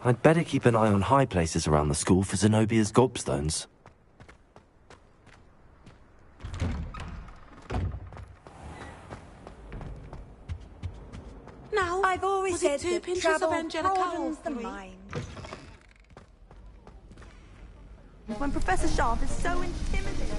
I'd better keep an eye on high places around the school for Zenobia's gobstones. Now, I've always was said it 2 that pinches travel of Angelica broadens or the 3? mind. When Professor Sharp is so intimidating.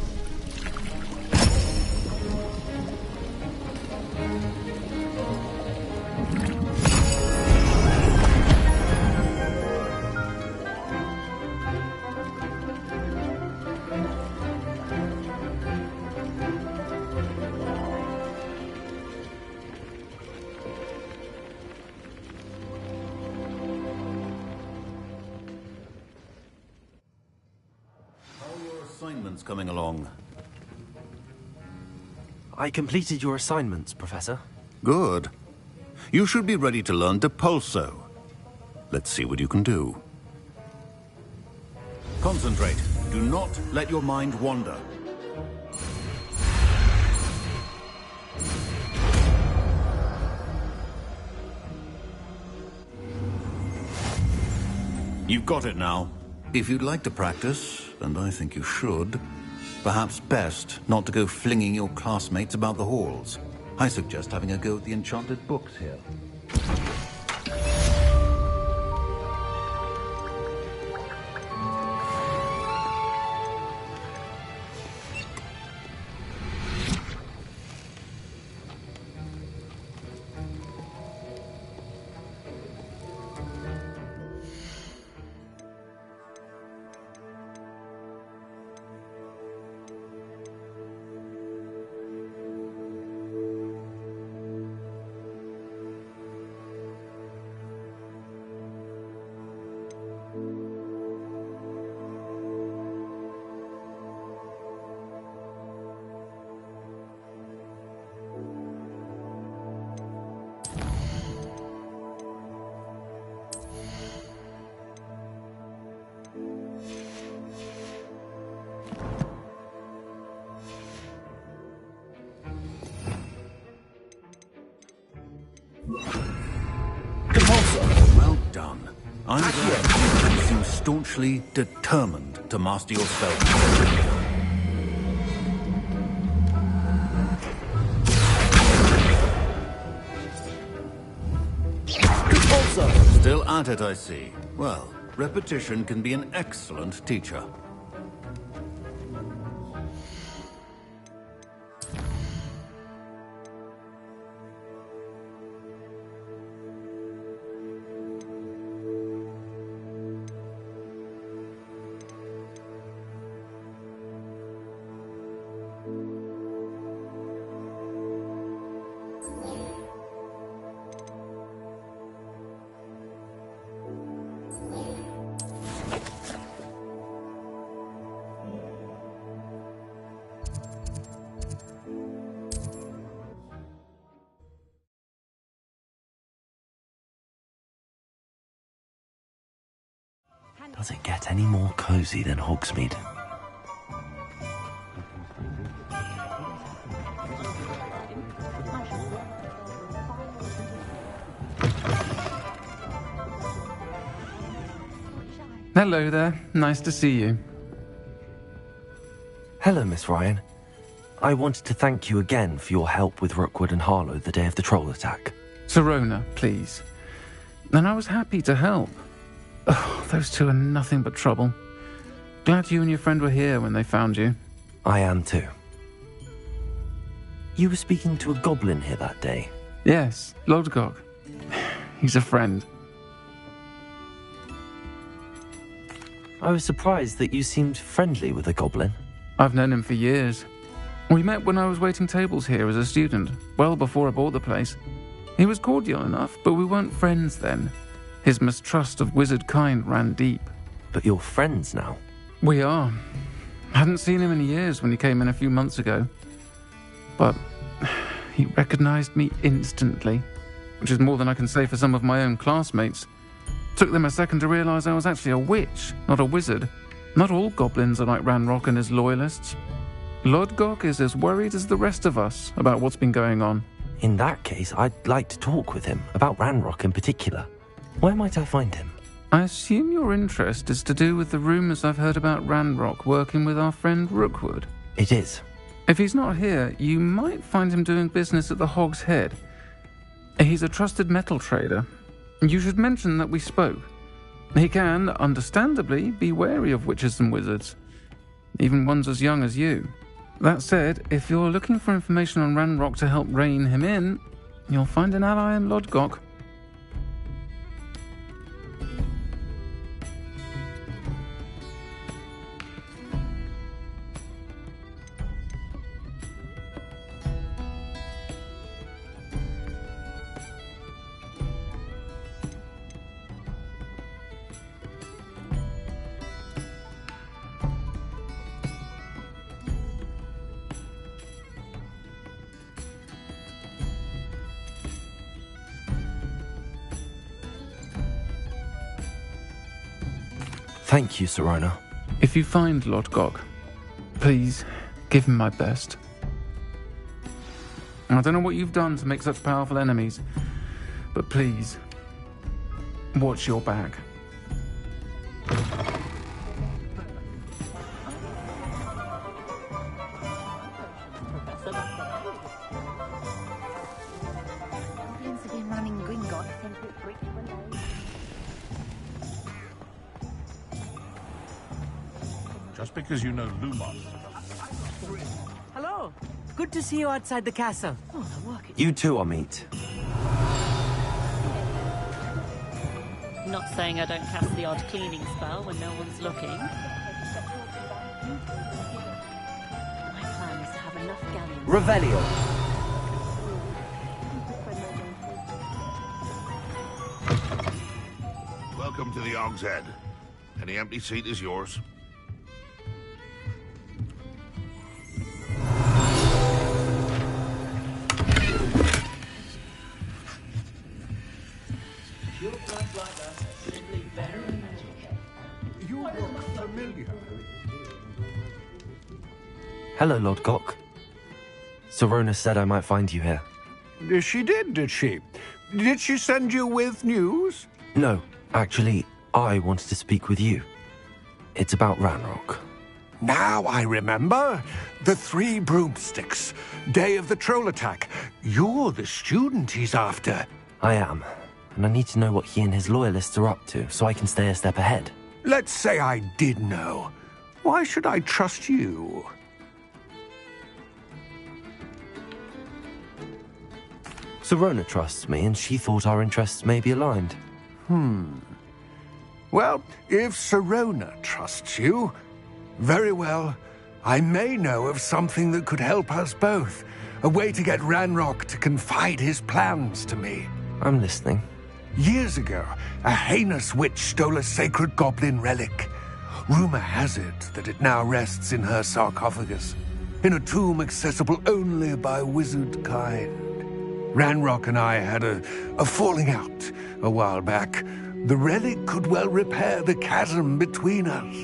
Assignments coming along. I completed your assignments, Professor. Good. You should be ready to learn Depulso. Let's see what you can do. Concentrate. Do not let your mind wander. You've got it now. If you'd like to practice, and I think you should, perhaps best not to go flinging your classmates about the halls. I suggest having a go at the enchanted books here. Well done. I'm glad you seem staunchly determined to master your spell. Still at it, I see. Well, repetition can be an excellent teacher. Does it get any more cozy than Hogsmeade? Hello there. Nice to see you. Hello, Miss Ryan. I wanted to thank you again for your help with Rookwood and Harlow the day of the troll attack. Sirona, please. And I was happy to help. Oh, those two are nothing but trouble. Glad you and your friend were here when they found you. I am too. You were speaking to a goblin here that day. Yes, Lodgok. He's a friend. I was surprised that you seemed friendly with a goblin. I've known him for years. We met when I was waiting tables here as a student, well before I bought the place. He was cordial enough, but we weren't friends then. His mistrust of wizard kind ran deep. But you're friends now? We are. Hadn't seen him in years when he came in a few months ago. But he recognized me instantly, which is more than I can say for some of my own classmates. Took them a second to realize I was actually a witch, not a wizard. Not all goblins are like Ranrock and his loyalists. Lodgok is as worried as the rest of us about what's been going on. In that case, I'd like to talk with him, about Ranrock in particular. Where might I find him? I assume your interest is to do with the rumours I've heard about Ranrock working with our friend Rookwood. It is. If he's not here, you might find him doing business at the Hog's Head. He's a trusted metal trader. You should mention that we spoke. He can, understandably, be wary of witches and wizards, even ones as young as you. That said, if you're looking for information on Ranrock to help rein him in, you'll find an ally in Lodgok. Thank you, Serona. If you find Lodgok, please give him my best. I don't know what you've done to make such powerful enemies, but please, watch your back. Goblins have been running Gringotts since it's brick when they... Just because you know Lumos. Hello. Good to see you outside the castle. Oh, the work is... You too, Amit. Not saying I don't cast the odd cleaning spell when no one's looking. My plan is to have enough galleons. Revelio. Welcome to the Og's Head. Any empty seat is yours. You look familiar. Hello, Lodgok. Serona said I might find you here. She did she? Did she send you with news? No, actually, I wanted to speak with you. It's about Ranrock. Now I remember. The 3 broomsticks. Day of the troll attack. You're the student he's after. I am, and I need to know what he and his loyalists are up to so I can stay a step ahead. Let's say I did know. Why should I trust you? Serona trusts me, and she thought our interests may be aligned. Well, if Serona trusts you, very well. I may know of something that could help us both. A way to get Ranrock to confide his plans to me. I'm listening. Years ago, a heinous witch stole a sacred goblin relic. Rumor has it that it now rests in her sarcophagus, in a tomb accessible only by wizard kind. Ranrock and I had a falling out a while back. The relic could well repair the chasm between us.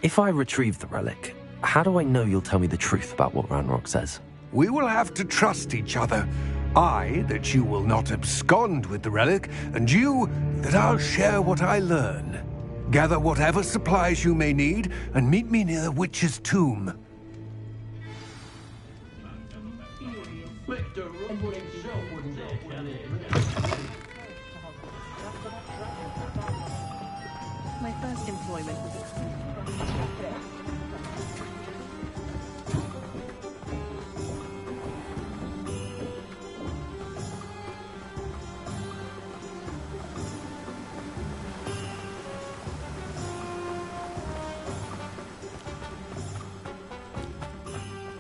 If I retrieve the relic, how do I know you'll tell me the truth about what Ranrock says? We will have to trust each other. I, that you will not abscond with the relic, and you, that I'll share what I learn. Gather whatever supplies you may need, and meet me near the witch's tomb. My first employment was at...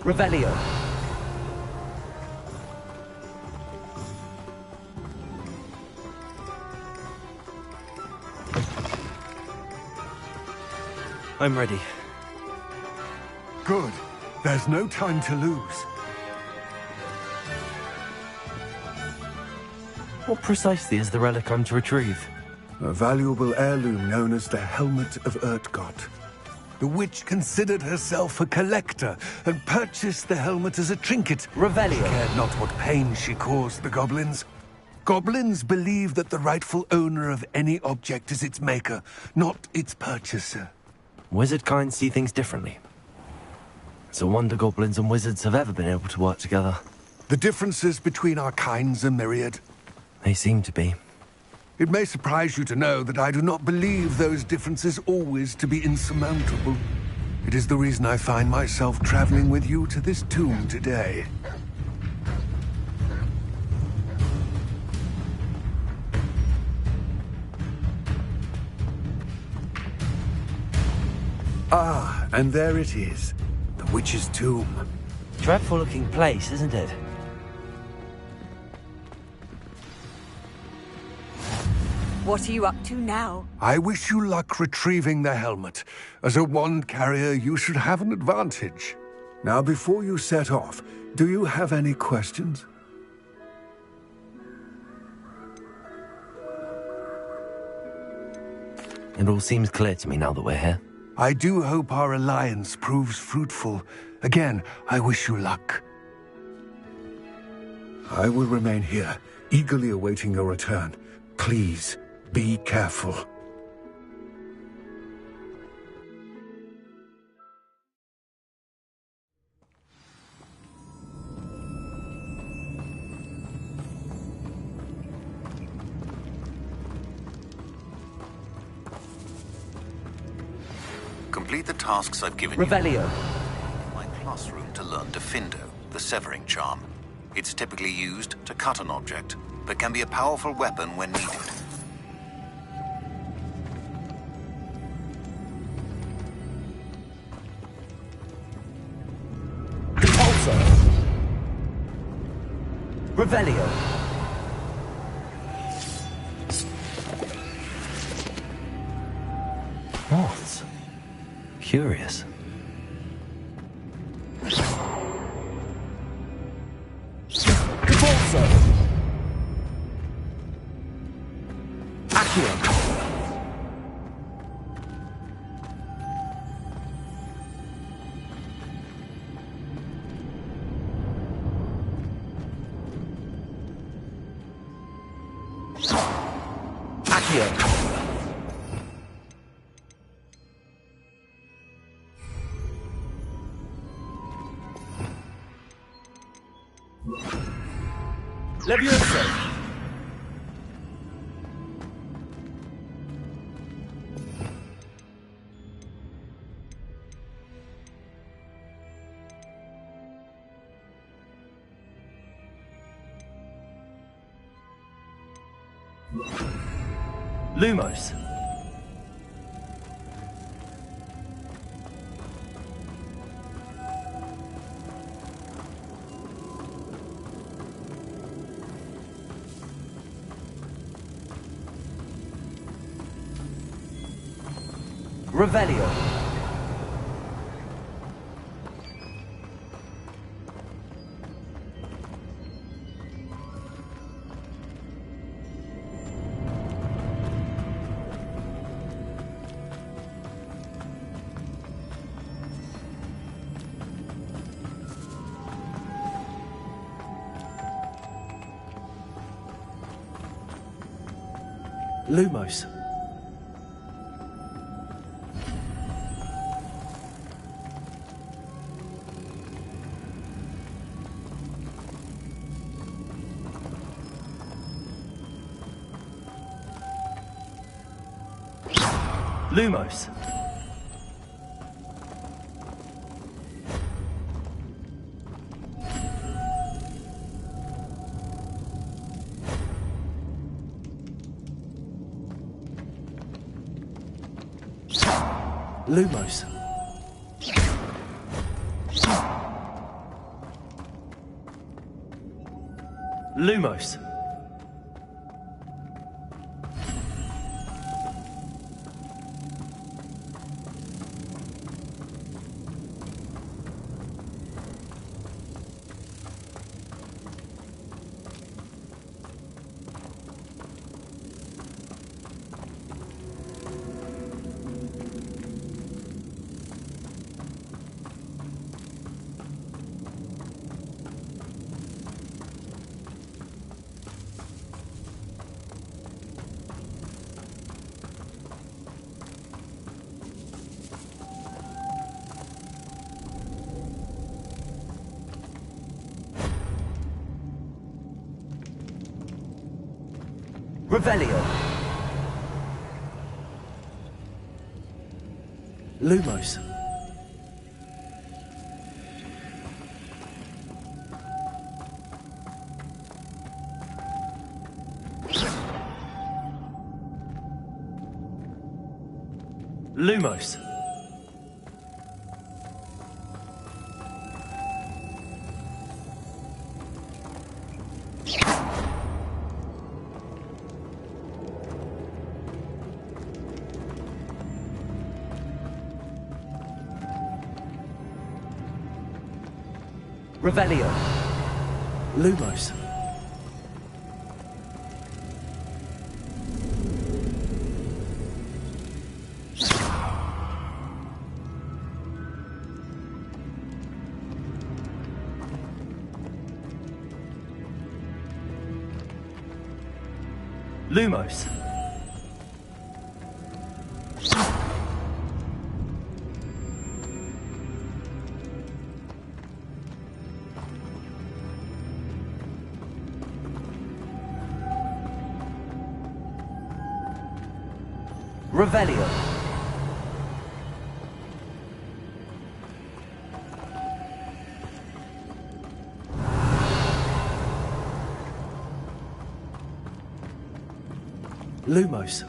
Revelio. I'm ready. Good. There's no time to lose. What precisely is the relic I'm to retrieve? A valuable heirloom known as the Helmet of Urtgott. The witch considered herself a collector and purchased the helmet as a trinket. Revelio. Cared not what pain she caused the goblins. Goblins believe that the rightful owner of any object is its maker, not its purchaser. Wizard kind see things differently. It's a wonder goblins and wizards have ever been able to work together. The differences between our kinds are myriad. They seem to be. It may surprise you to know that I do not believe those differences always to be insurmountable. It is the reason I find myself traveling with you to this tomb today. Ah, and there it is. The witch's tomb. Dreadful looking place, isn't it? What are you up to now? I wish you luck retrieving the helmet. As a wand carrier, you should have an advantage. Now, before you set off, do you have any questions? It all seems clear to me now that we're here. I do hope our alliance proves fruitful. Again, I wish you luck. I will remain here, eagerly awaiting your return. Please, be careful. Complete the tasks I've given Revelio. you. My classroom to learn Defindo, the severing charm. It's typically used to cut an object, but can be a powerful weapon when needed. Repulsor. Revelio. Moths. Curious. Repulsor. Accio. Accio. Levioso. Lumos. Revelio. Lumos. Lumos. Lumos. Lumos. Revelio. Lumos. Lumos. Revelio. Lumos. Lumos. Revelio. Lumos.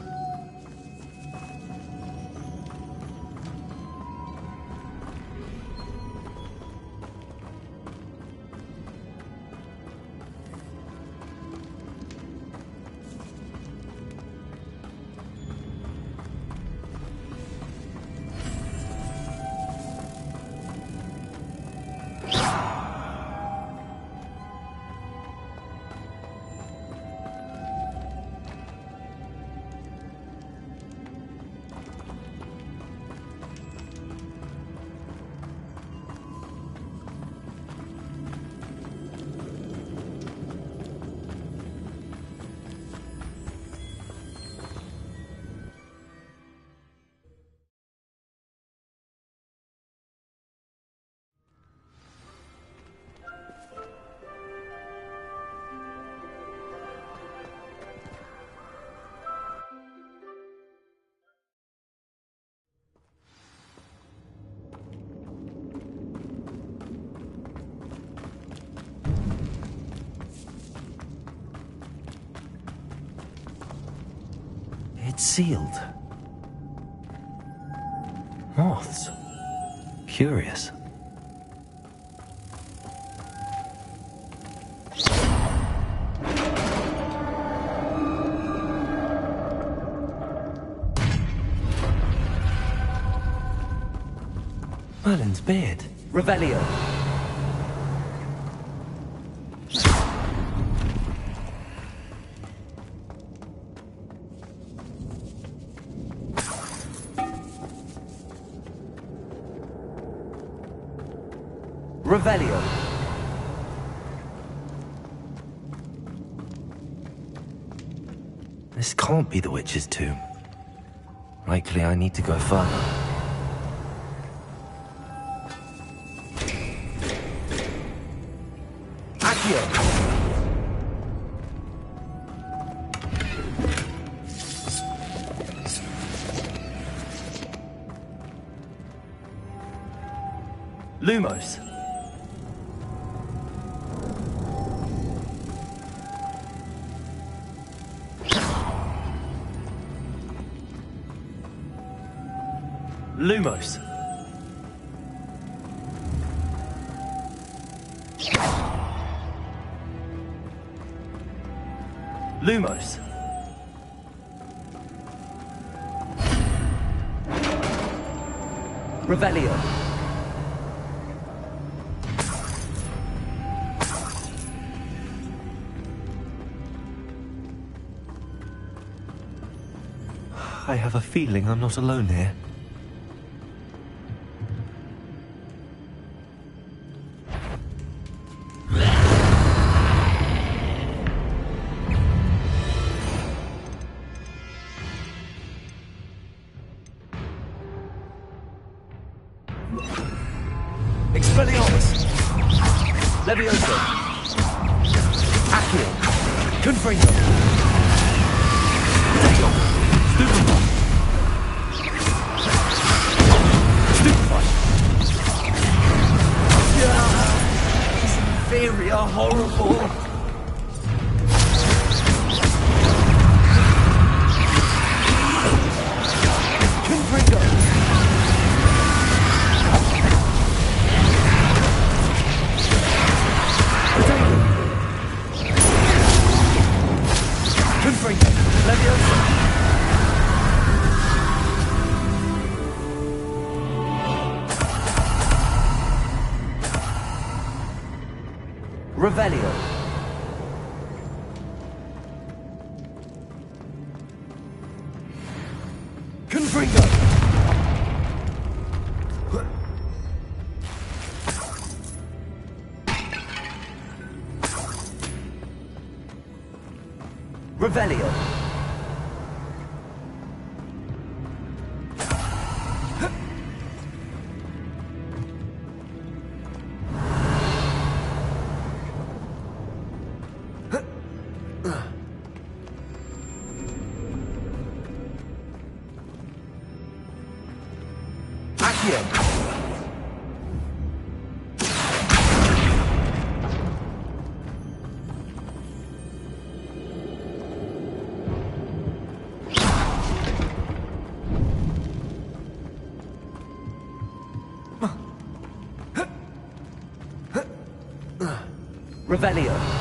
It's sealed. Moths. Curious. Merlin's beard. Revelio. Revelio. This can't be the witch's tomb. Likely I need to go further. Accio. Lumos. Lumos. Lumos. Revelio. I have a feeling I'm not alone here. Expelliarmus. Levioso. Accio. Confringo. Very horrible. Revelio. Confringo. Revelio. Revelio.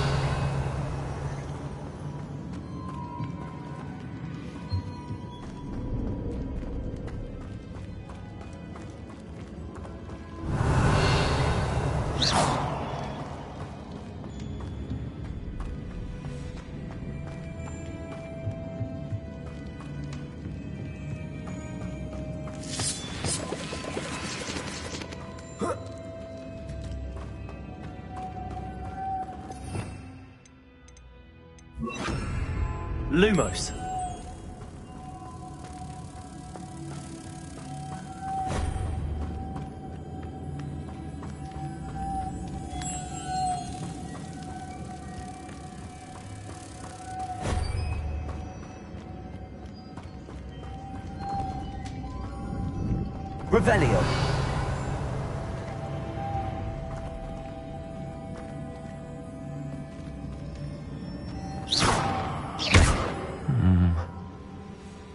Lumos. Revelio.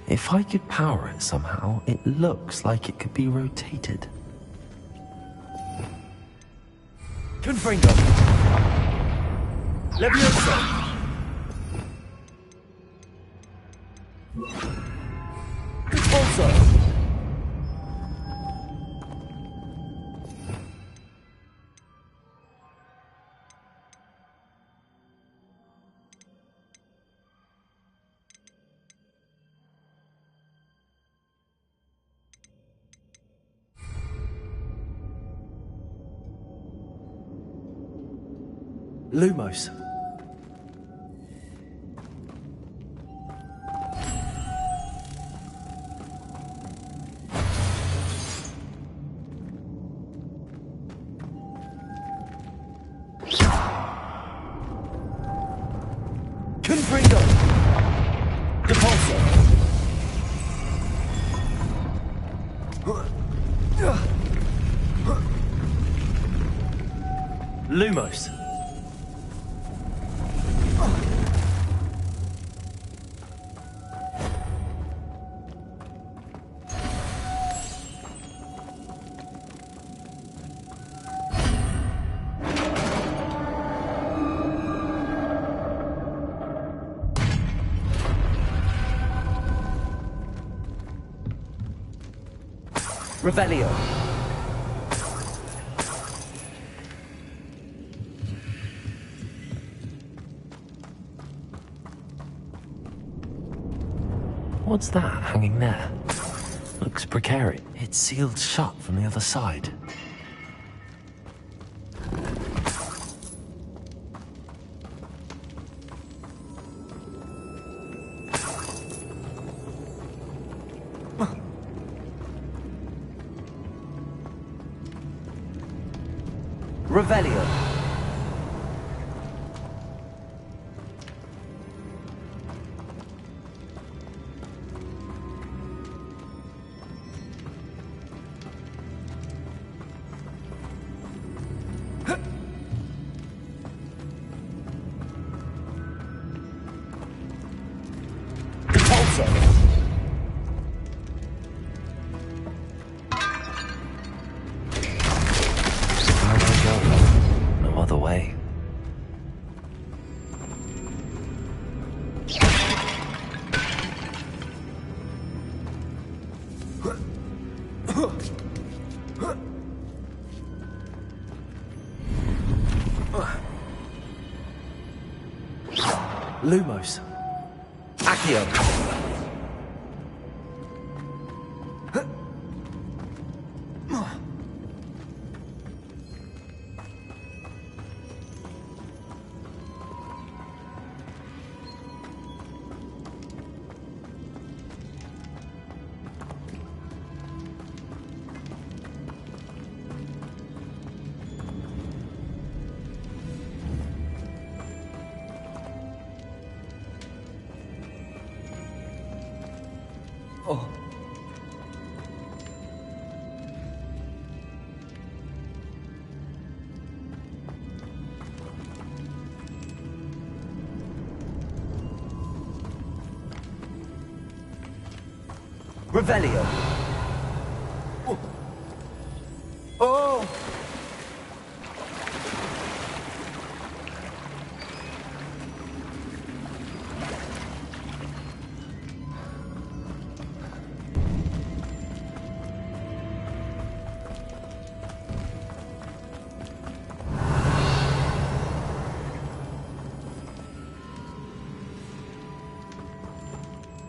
If I could power it somehow, it looks like it could be rotated. Confringo. Leviosa! Also. Lumos. Confringo. Depulso. Lumos. Revelio. What's that hanging there? Looks precarious. It's sealed shut from the other side. Revelio. Lumos. Accio. Oh. Revelio. Oh. Oh.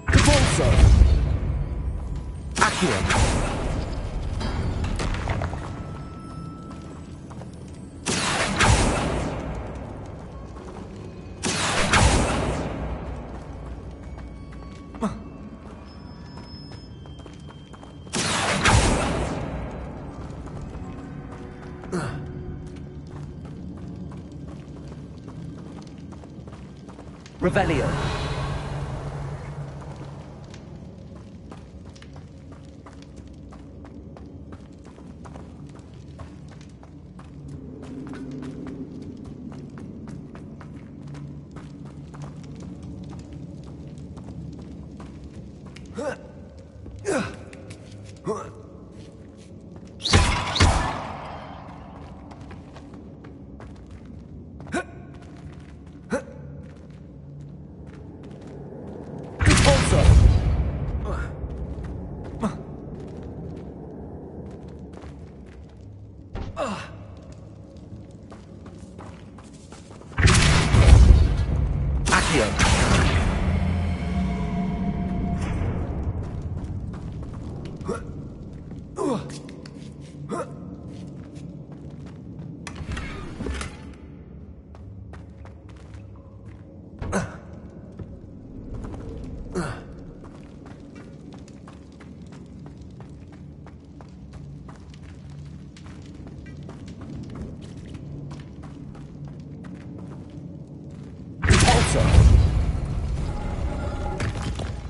Capolso. Accio. Revelio.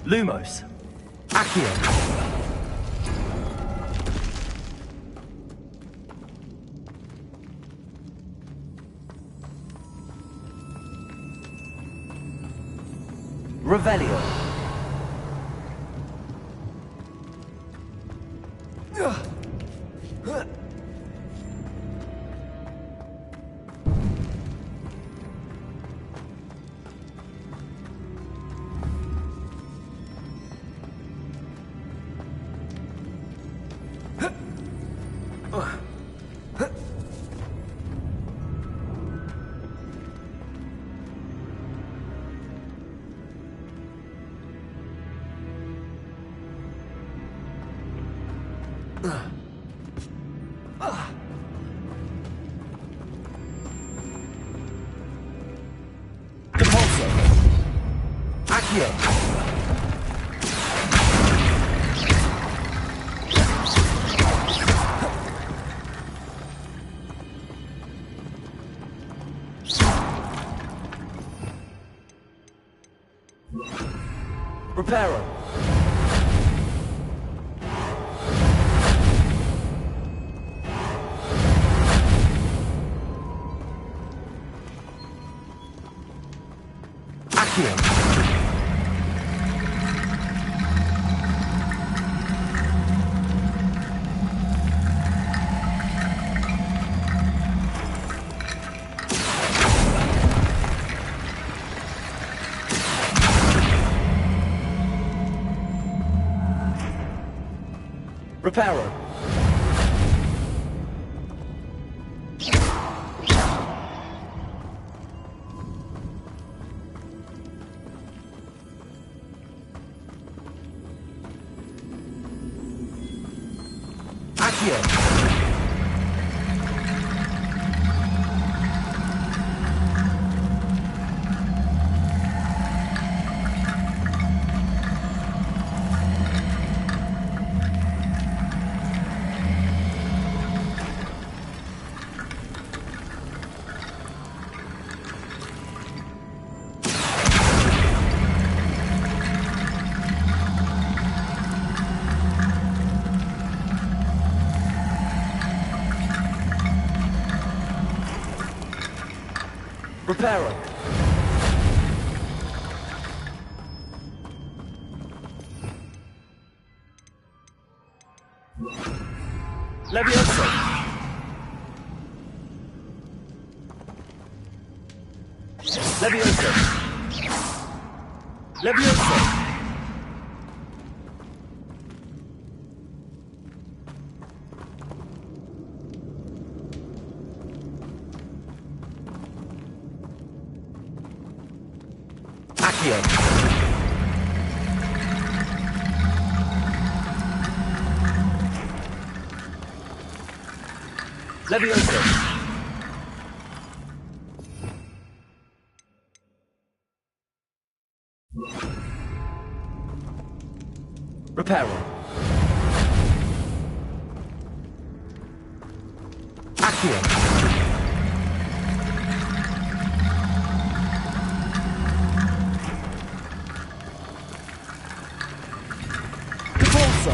Lumos. Accio. Revelio. Capolso. Accio. Reparo. Accio. Reparo. Accio. Reparo. Levioso. Levioso. Levioso. Accio. Levioso. Reparo. Accio. Repulso.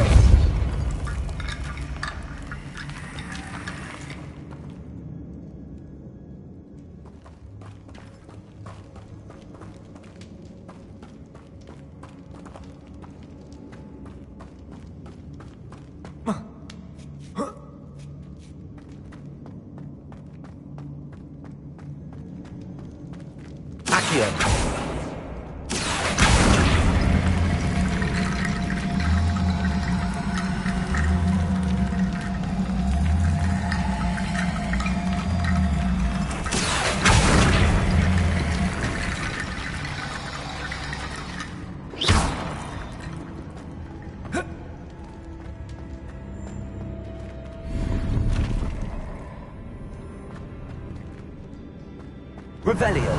Accio. Revelio.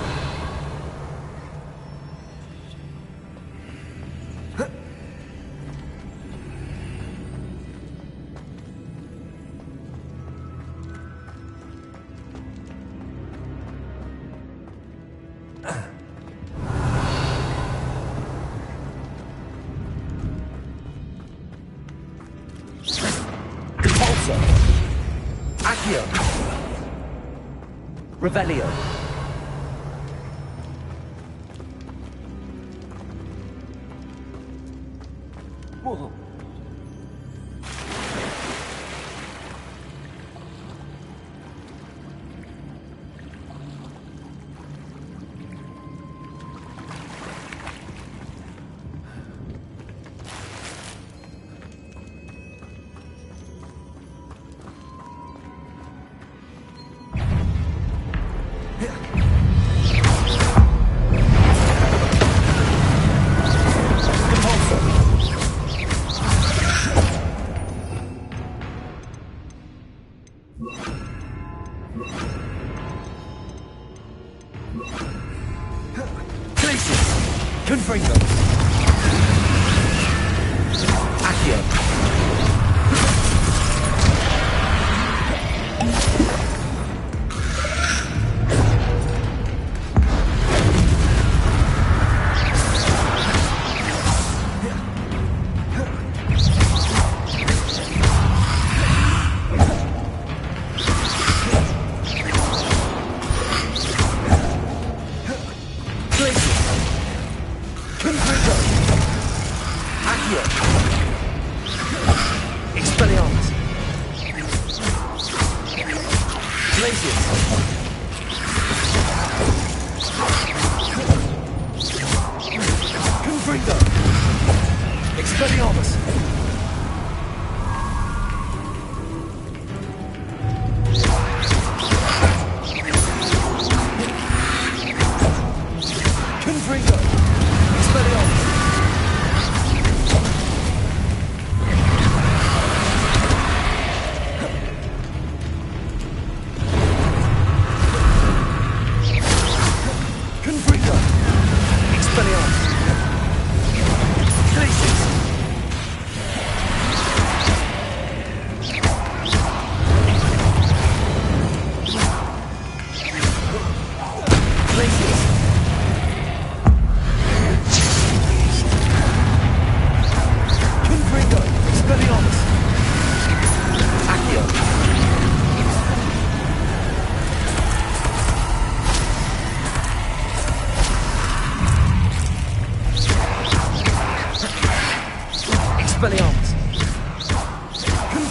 Repulso. Accio. Revelio. Whoa. Confringo. Accio. Confringo.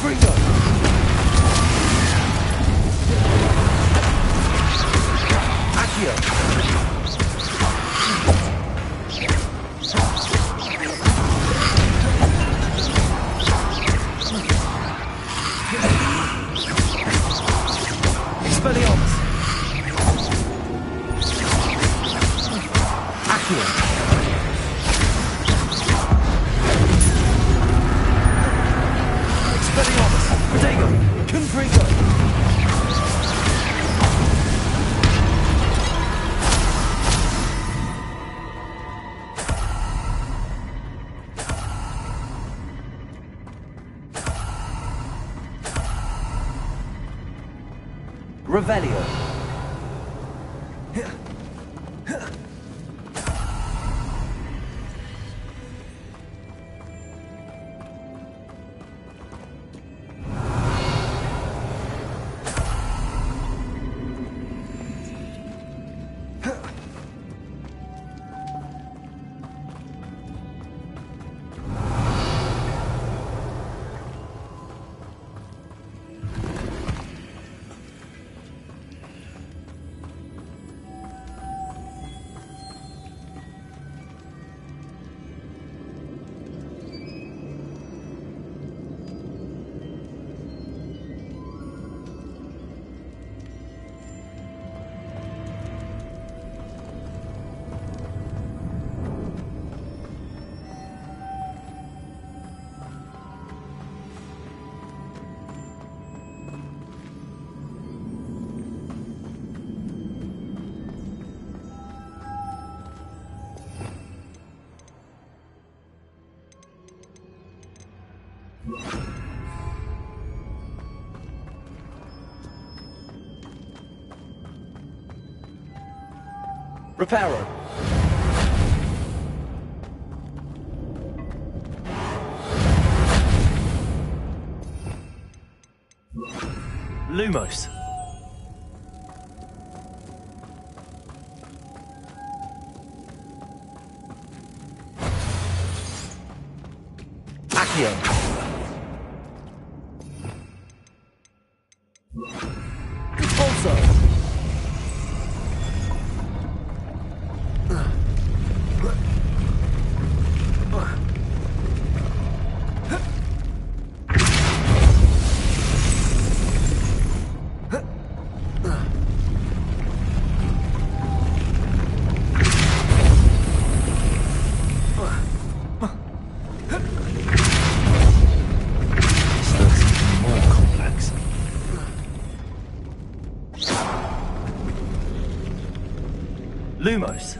Confringo! Accio! Expelliarmus! Accio! Expelliarmus! Protego! Confringo! Revelio. Reparo. Lumos. Accio. Expulso. This looks even more complex. Lumos.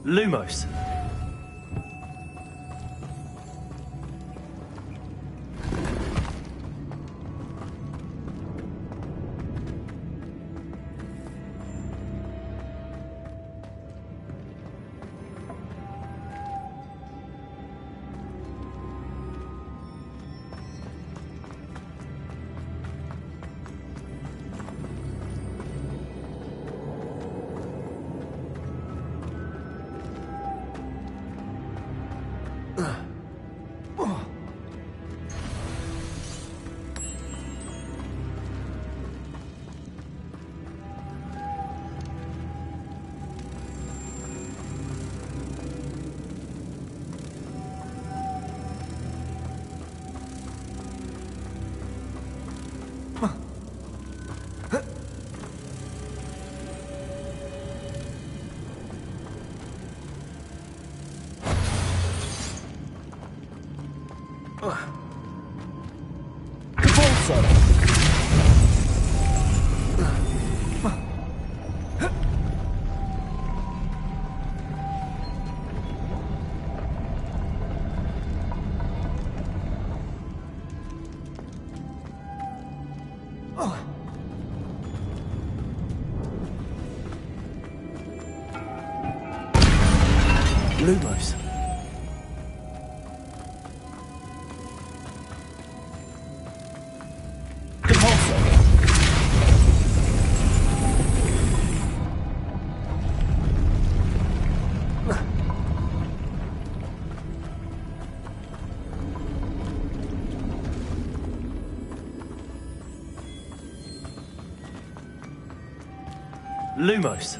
Lumos. Lumos.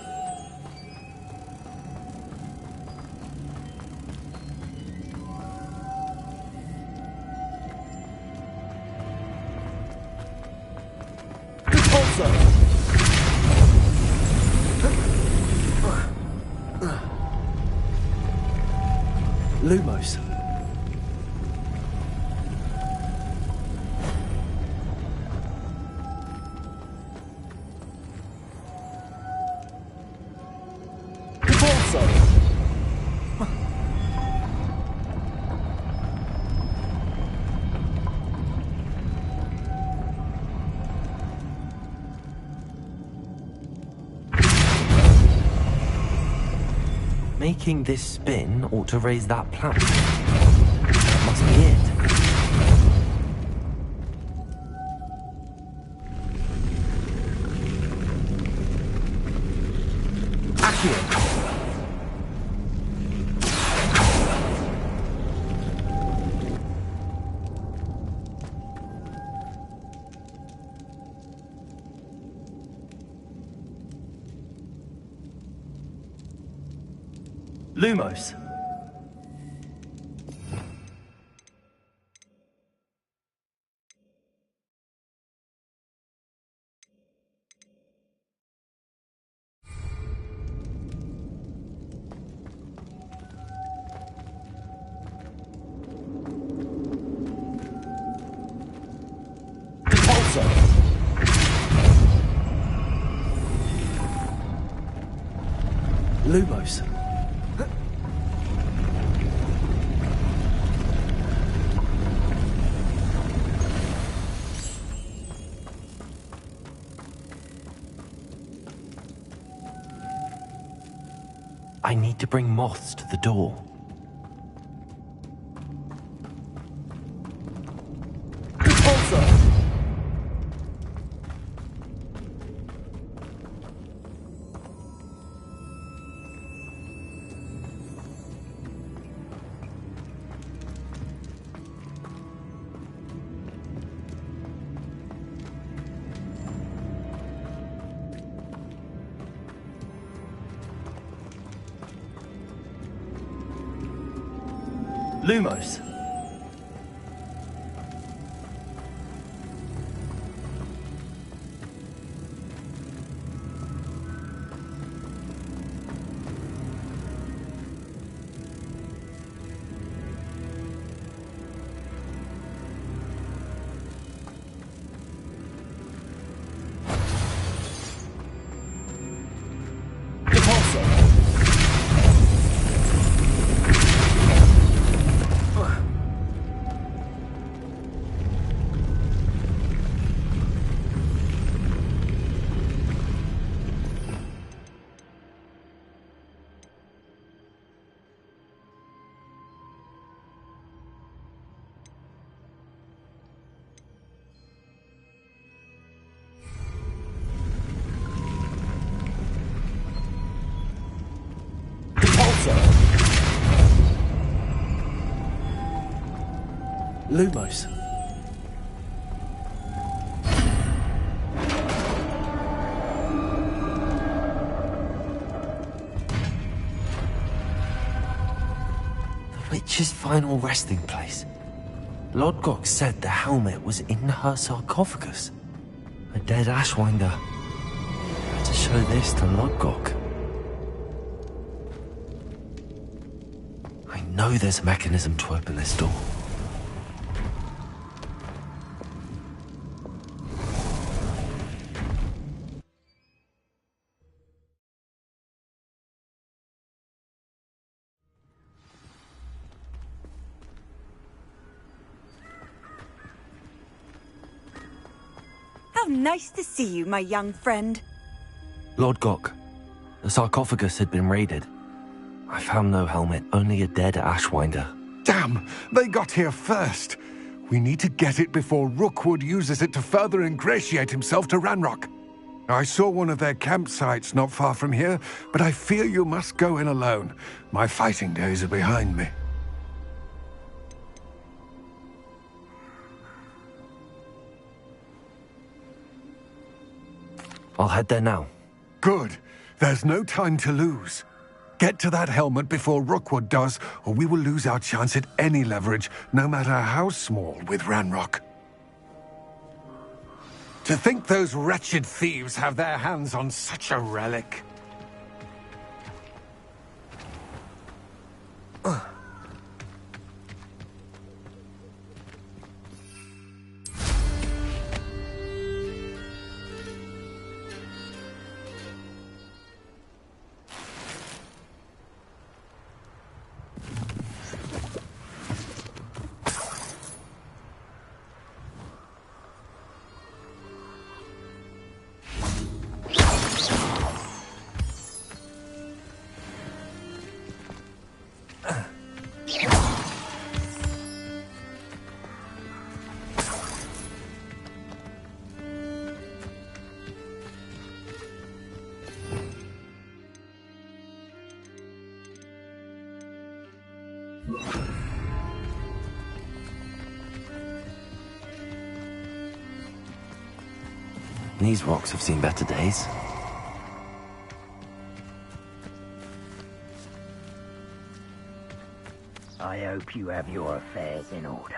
Repulsor! Lumos. Repulsor! Making this spin ought to raise that platform. That must be it. Accio! Lumos. Repulsor! Lumos. I need to bring moths to the door. Repulsor! Lumos. Repulsor! Lumos. The witch's final resting place. Lodgok said the helmet was in her sarcophagus. A dead Ashwinder. To show this to Lodgok. I know there's a mechanism to open this door. How nice to see you, my young friend. Lodgok, the sarcophagus had been raided. I found no helmet, only a dead Ashwinder. Damn! They got here first. We need to get it before Rookwood uses it to further ingratiate himself to Ranrock. I saw one of their campsites not far from here, but I fear you must go in alone. My fighting days are behind me. I'll head there now. Good. There's no time to lose. Get to that helmet before Rookwood does, or we will lose our chance at any leverage, no matter how small, with Ranrock. To think those wretched thieves have their hands on such a relic. These rocks have seen better days. I hope you have your affairs in order.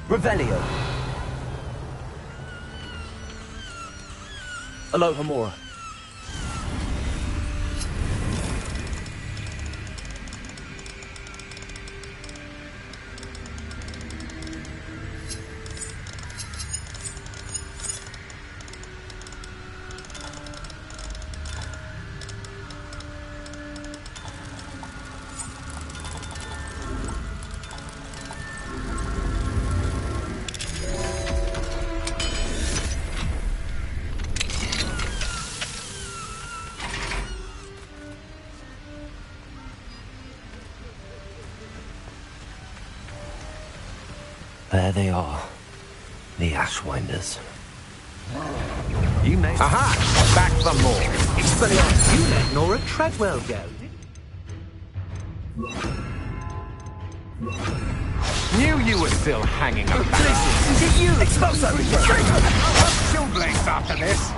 Revelio. Alohomora. There they are. The Ashwinders. You may... Aha! Back for more. Expelliarmus, you let Nora Treadwell go. Knew you were still hanging about. Is it you? Expulso! Shield blades after this.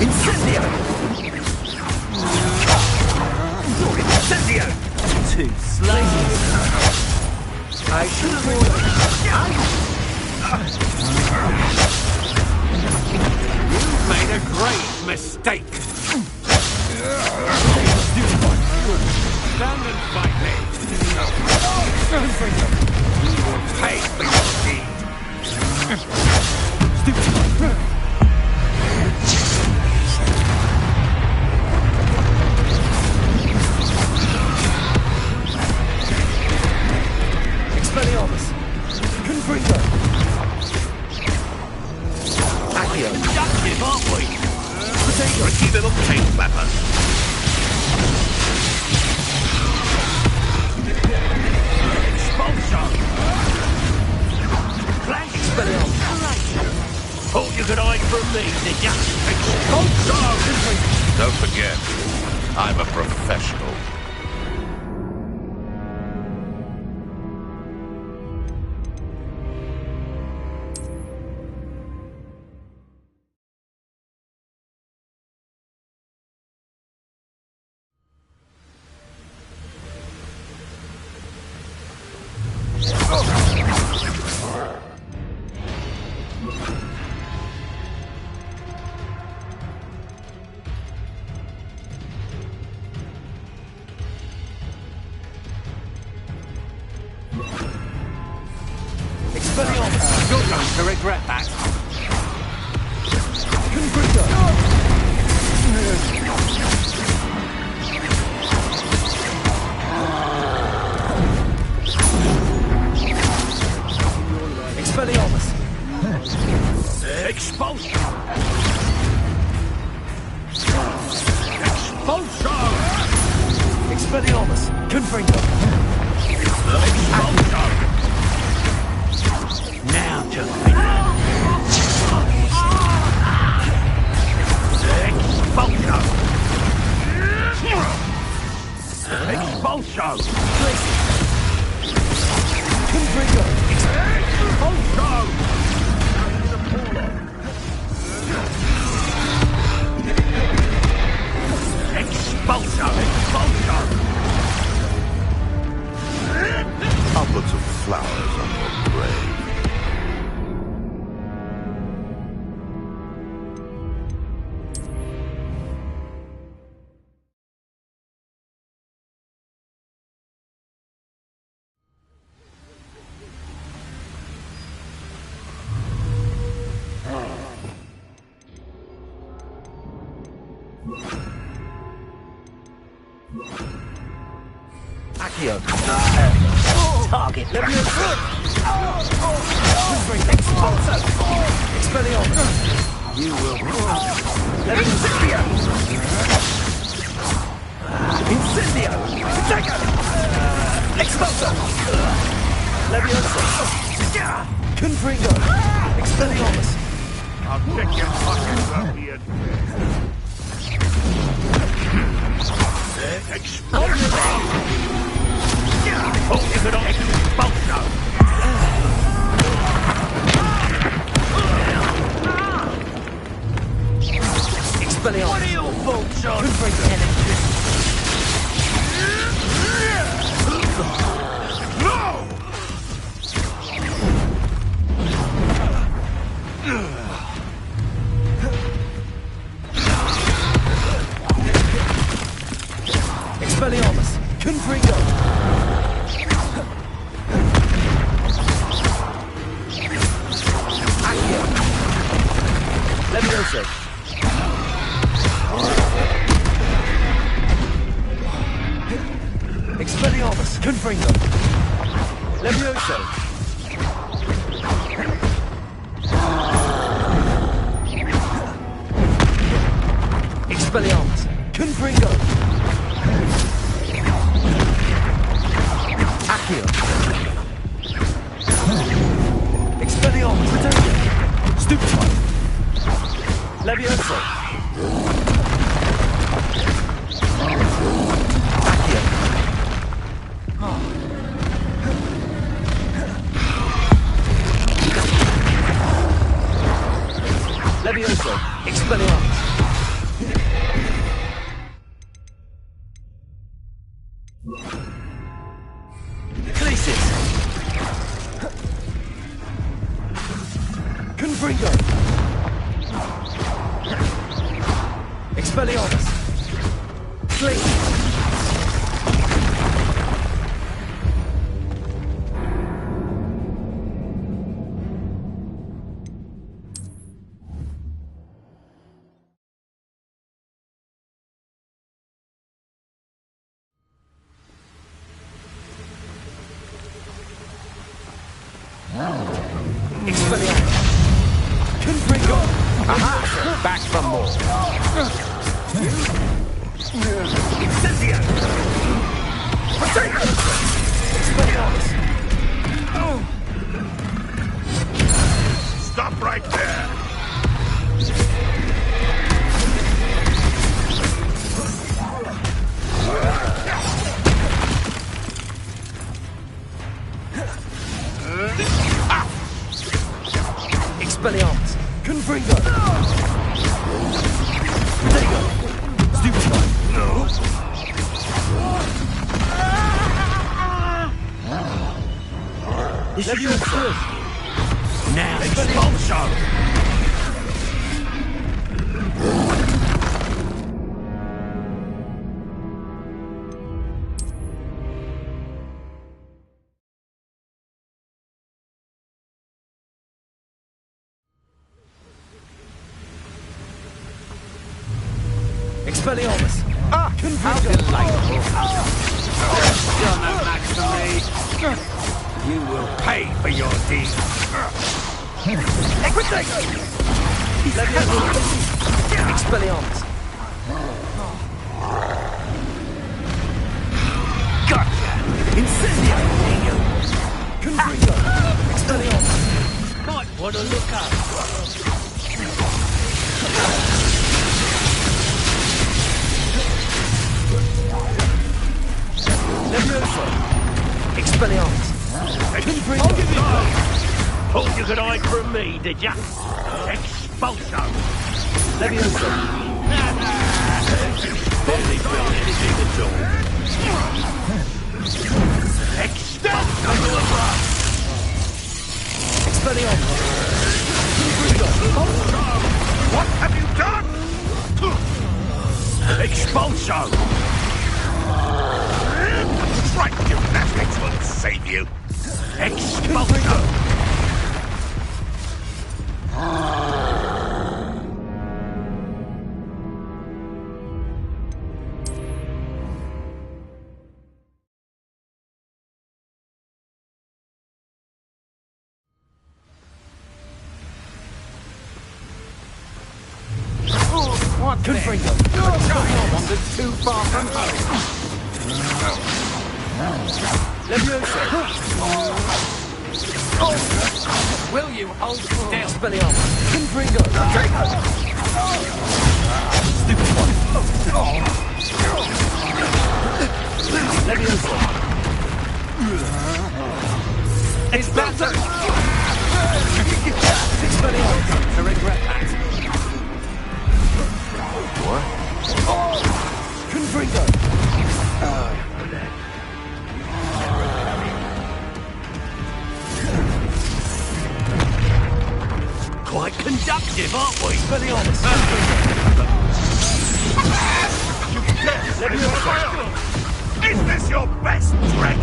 Incendio! Incendio! Too slow. I should have You've made a great mistake. Stand and fight me. You will pay for your deed. Expelliarmus! Confringo! Accio. Productive, aren't we? Tricky little cake flapper. Expulsion! Flank Expelliarmus! All you could hide from me, did ya? Expulsion! Don't forget, I'm a professional. Expelliarmus! You're going to regret that. Confringo! Expelliarmus! Expulsion! Expulsion! Expelliarmus! Confringo! Now to think. Expulso! Expulso! Confringo! Expulso! Expulso! Expulso! I'll put some flowers on your grave. Accio! Target Expulso! Expelliarmus! You will... Incendio! Incendio! Dagger! Expulso! Leviosa! Confringo! Expelliarmus! I'll check your pockets up here. Expulso! Oh, if it expulso! Expelliarmus! What are your thoughts on Confringo! No! Expelliarmus! Confringo! Accio! Leviosa! Expelliarmus! Confringo! Leviosa! Expelliarmus! Confringo! Accio! Expelliarmus! Return! Stupefy! Leviosa! Accio! Leviosa! Expelliarmus! Clesis! Confringo! Expelliarmus! Clesis! Expelliarmus! Confringo! Aha! Back for more. Incendio! Expelliarmus! Stop right there! Expelliarmus! Confringo! Dago! Stupefy! No. Leviosa! Now, expulso! Expelliarmus! Ah, Confringo! delightful! You're no match for me. You will pay for your deeds. Expelliarmus! Incendio! Confringo! Expelliarmus! Might want to look up. Levioso! Expelliarmus! Confringo! I'll give you that! Thought you could hide from me, did ya? Expulso! Levioso! Barely felt anything at all. Expulso! Expelliarmus! Confringo! What have you done? Expulso! Strike gymnastics will save you. Expulso! Confringo! Wandered too far from home. Levioso! Will you hold still? Expelliarmus! Confringo! Stupid one! Levioso! Expulso! Expelliarmus! I regret that. Confringo! Quite conductive, aren't we? Expelliarmus! Is this your best trick?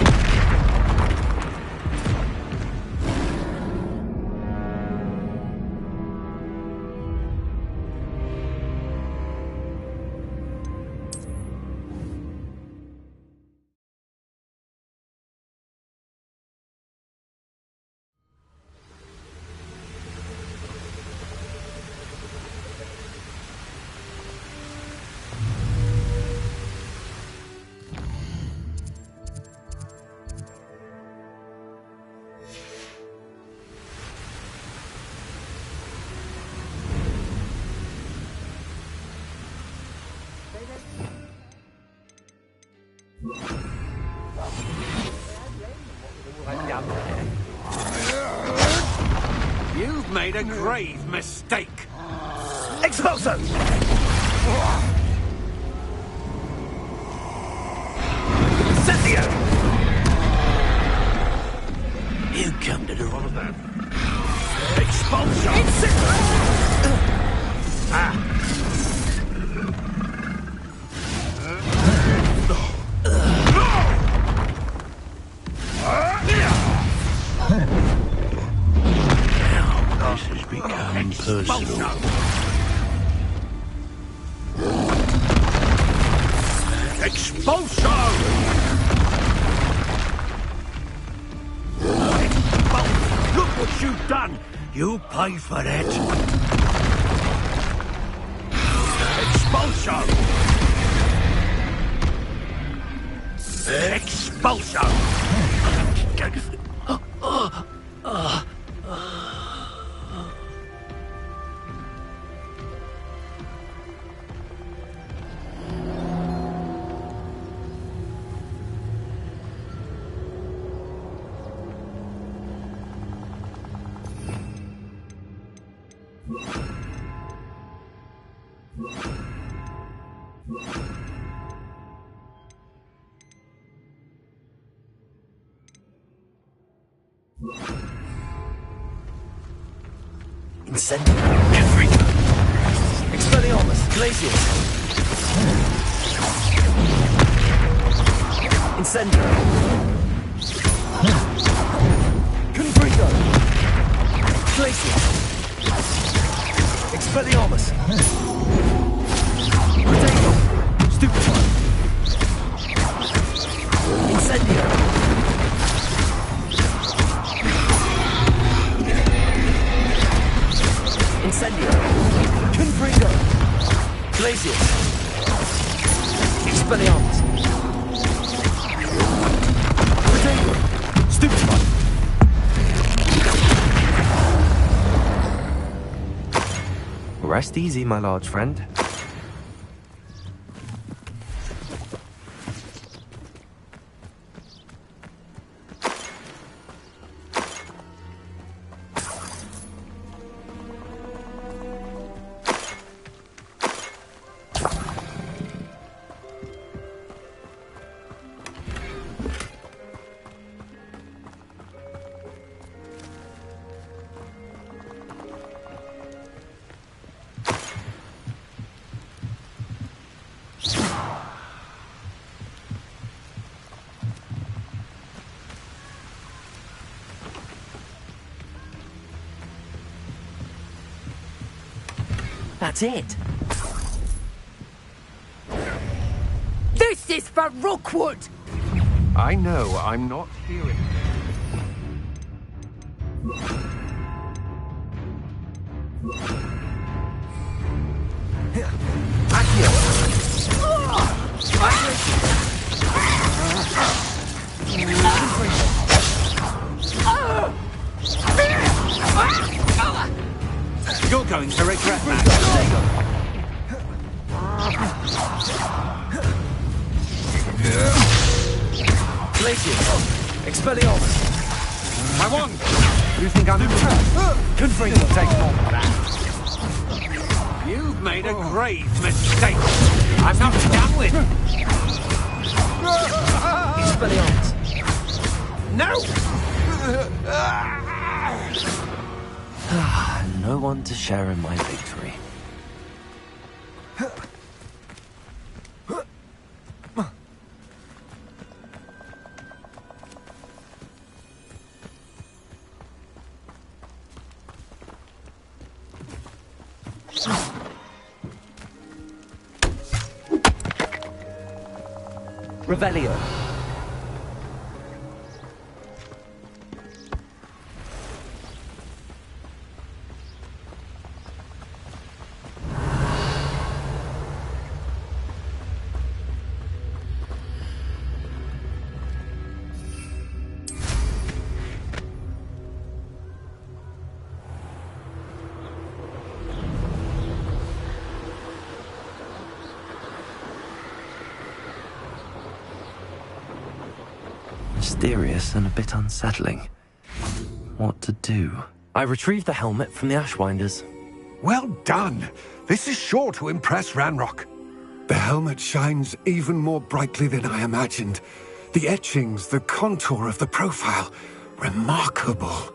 You've made a grave mistake. Expulso! Incendio! You come to the wrong of that. Expulsion! Now, this has become personal. Expulsion! Look what you've done! You pay for that! Expulsion! Expulsion! Incendio! Expelliarmus! Glacius! Incendio! Confringo! Glacius! Expelliarmus! Potato! Stupefy! Incendio! Incendio! Confringo! Glacius! Expelliarmus! Rest easy, my large friend. That's it. This is for Rookwood! I know, I'm not hearing. You're going to regret that. Glacius! Expelliarmus! I won! You think I'm impressed? Confringo! Take more of that. You've made a grave mistake. I'm not done with. Expelliarmus! No! No one to share in my victory. Revelio! Mysterious and a bit unsettling. What to do? I retrieved the helmet from the Ashwinders. Well done! This is sure to impress Ranrock. The helmet shines even more brightly than I imagined. The etchings, the contour of the profile. Remarkable.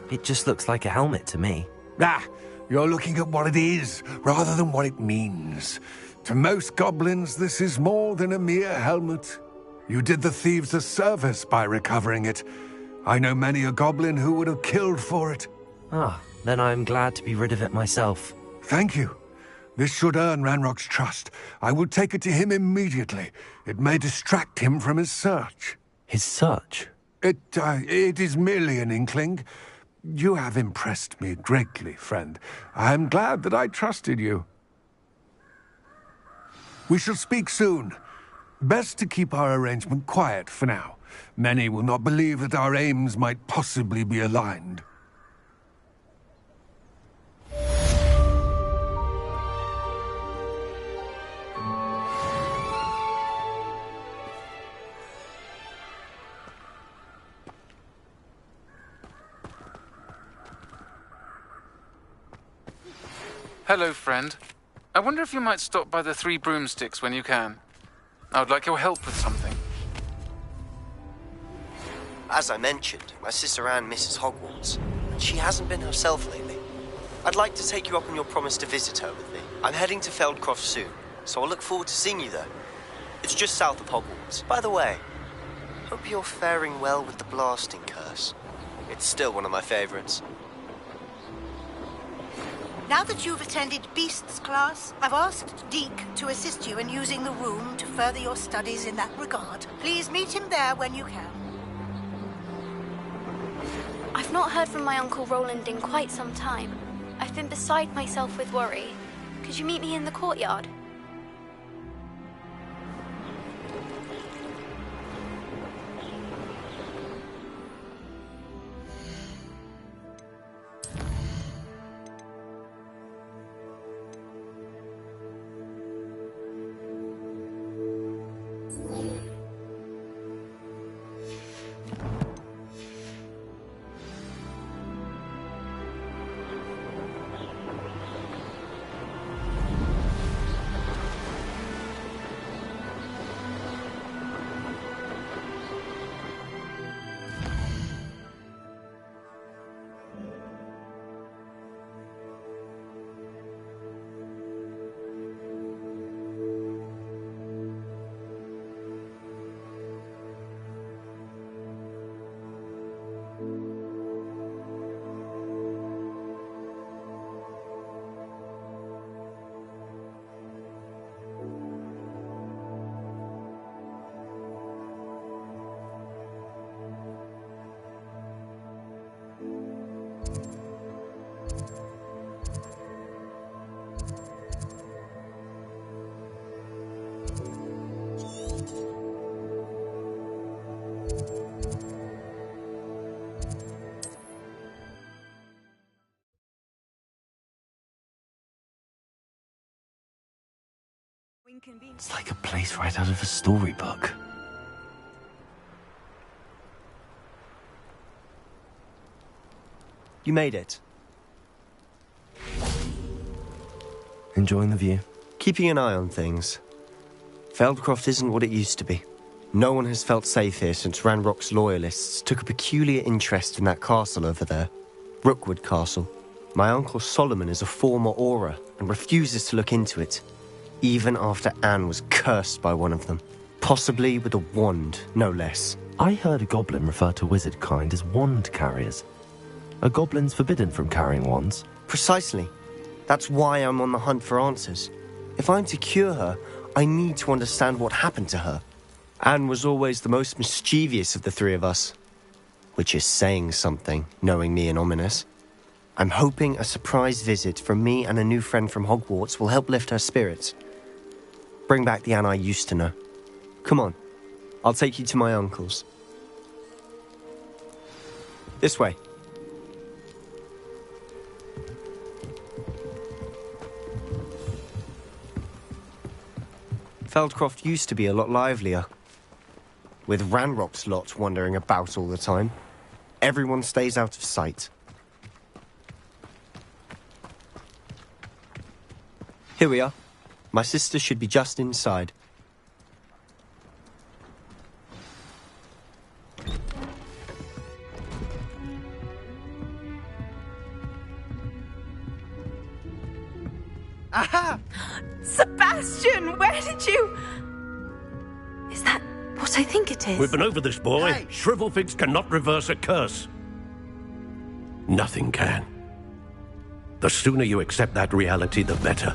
It just looks like a helmet to me. Ah, you're looking at what it is, rather than what it means. To most goblins, this is more than a mere helmet. You did the thieves a service by recovering it. I know many a goblin who would have killed for it. Ah, then I'm glad to be rid of it myself. Thank you. This should earn Ranrock's trust. I will take it to him immediately. It may distract him from his search. His search? It is merely an inkling. You have impressed me greatly, friend. I am glad that I trusted you. We shall speak soon. Best to keep our arrangement quiet for now. Many will not believe that our aims might possibly be aligned. Hello, friend. I wonder if you might stop by the Three Broomsticks when you can. I would like your help with something. As I mentioned, my sister Anne misses Hogwarts, and she hasn't been herself lately. I'd like to take you up on your promise to visit her with me. I'm heading to Feldcroft soon, so I'll look forward to seeing you there. It's just south of Hogwarts. By the way, hope you're faring well with the blasting curse. It's still one of my favorites. Now that you've attended Beasts class, I've asked Deke to assist you in using the room to further your studies in that regard. Please meet him there when you can. I've not heard from my Uncle Roland in quite some time. I've been beside myself with worry. Could you meet me in the courtyard? It's like a place right out of a storybook. You made it. Enjoying the view? Keeping an eye on things. Feldcroft isn't what it used to be. No one has felt safe here since Ranrock's loyalists took a peculiar interest in that castle over there. Rookwood Castle. My uncle Solomon is a former Auror and refuses to look into it, even after Anne was cursed by one of them. Possibly with a wand, no less. I heard a goblin refer to wizard kind as wand carriers. Are goblins forbidden from carrying wands? Precisely. That's why I'm on the hunt for answers. If I'm to cure her, I need to understand what happened to her. Anne was always the most mischievous of the three of us. Which is saying something, knowing me and Ominous. I'm hoping a surprise visit from me and a new friend from Hogwarts will help lift her spirits. Bring back the Anne I used to know. Come on, I'll take you to my uncle's. This way. Feldcroft used to be a lot livelier. With Ranrock's lot wandering about all the time. Everyone stays out of sight. Here we are. My sister should be just inside. Aha! Sebastian, where did you... Is that what I think it is? We've been over this, boy. Hey. Shrivelfigs cannot reverse a curse. Nothing can. The sooner you accept that reality, the better.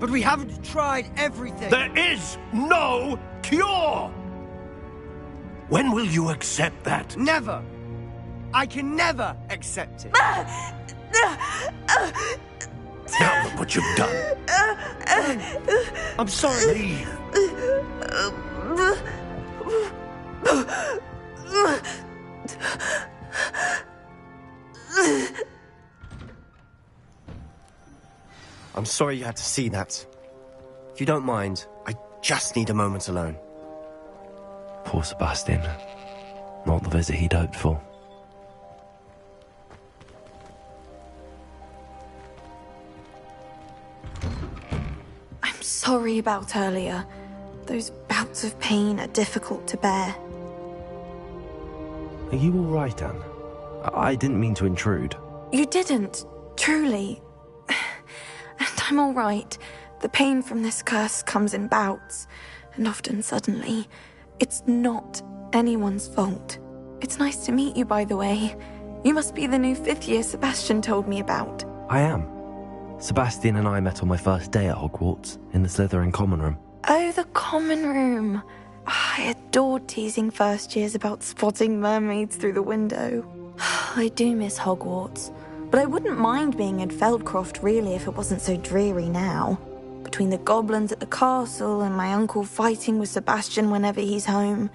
But we haven't tried everything. There is no cure! When will you accept that? Never. I can never accept it. Now look what you've done. I'm sorry. Leave. I'm sorry you had to see that. If you don't mind, I just need a moment alone. Poor Sebastian. Not the visit he'd hoped for. I'm sorry about earlier. Those bouts of pain are difficult to bear. Are you all right, Anne? I didn't mean to intrude. You didn't, truly. And I'm all right. The pain from this curse comes in bouts, and often suddenly. It's not anyone's fault. It's nice to meet you, by the way. You must be the new 5th year Sebastian told me about. I am. Sebastian and I met on my first day at Hogwarts, in the Slytherin common room. Oh, the common room. I adored teasing first years about spotting mermaids through the window. I do miss Hogwarts, but I wouldn't mind being in Feldcroft really if it wasn't so dreary now. Between the goblins at the castle and my uncle fighting with Sebastian whenever he's home,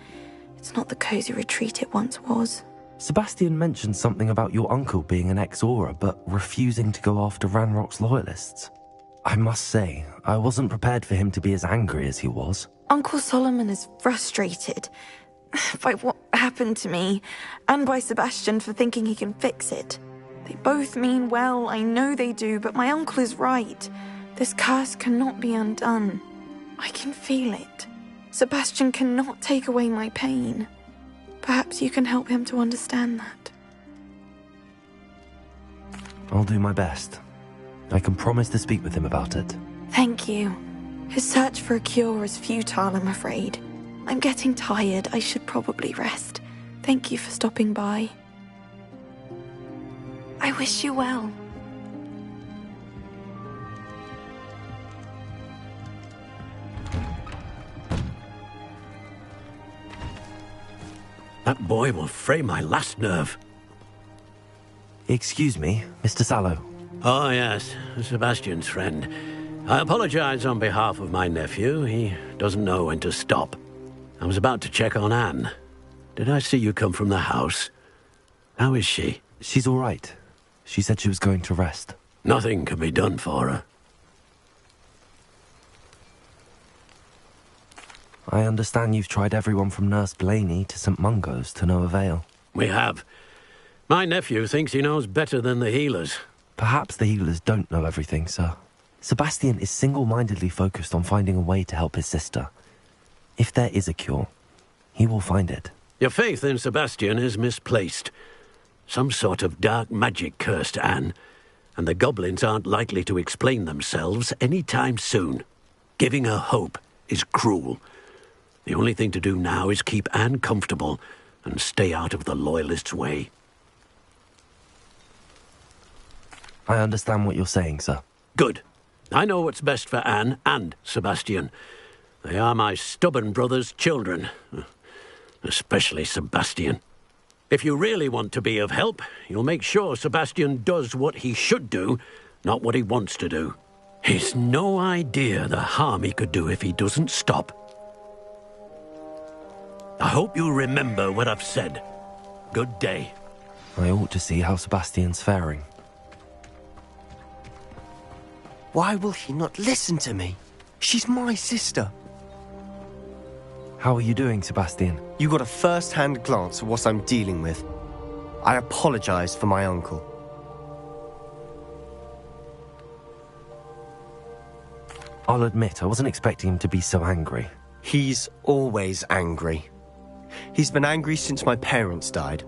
it's not the cozy retreat it once was. Sebastian mentioned something about your uncle being an ex-Auror, but refusing to go after Ranrock's loyalists. I must say, I wasn't prepared for him to be as angry as he was. Uncle Solomon is frustrated by what happened to me, and by Sebastian for thinking he can fix it. They both mean well, I know they do, but my uncle is right. This curse cannot be undone. I can feel it. Sebastian cannot take away my pain. Perhaps you can help him to understand that. I'll do my best. I can promise to speak with him about it. Thank you. His search for a cure is futile, I'm afraid. I'm getting tired. I should probably rest. Thank you for stopping by. I wish you well. That boy will fray my last nerve. Excuse me, Mr. Sallow. Oh, yes, Sebastian's friend. I apologize on behalf of my nephew. He doesn't know when to stop. I was about to check on Anne. Did I see you come from the house? How is she? She's all right. She said she was going to rest. Nothing can be done for her. I understand you've tried everyone from Nurse Blaney to St. Mungo's to no avail. We have. My nephew thinks he knows better than the healers. Perhaps the healers don't know everything, sir. Sebastian is single-mindedly focused on finding a way to help his sister. If there is a cure, he will find it. Your faith in Sebastian is misplaced. Some sort of dark magic cursed Anne, and the goblins aren't likely to explain themselves any time soon. Giving her hope is cruel. The only thing to do now is keep Anne comfortable and stay out of the Loyalists' way. I understand what you're saying, sir. Good. I know what's best for Anne and Sebastian. They are my stubborn brother's children. Especially Sebastian. If you really want to be of help, you'll make sure Sebastian does what he should do, not what he wants to do. He's no idea the harm he could do if he doesn't stop. I hope you remember what I've said. Good day. I ought to see how Sebastian's faring. Why will he not listen to me? She's my sister. How are you doing, Sebastian? You got a first-hand glance at what I'm dealing with. I apologize for my uncle. I'll admit, I wasn't expecting him to be so angry. He's always angry. He's been angry since my parents died.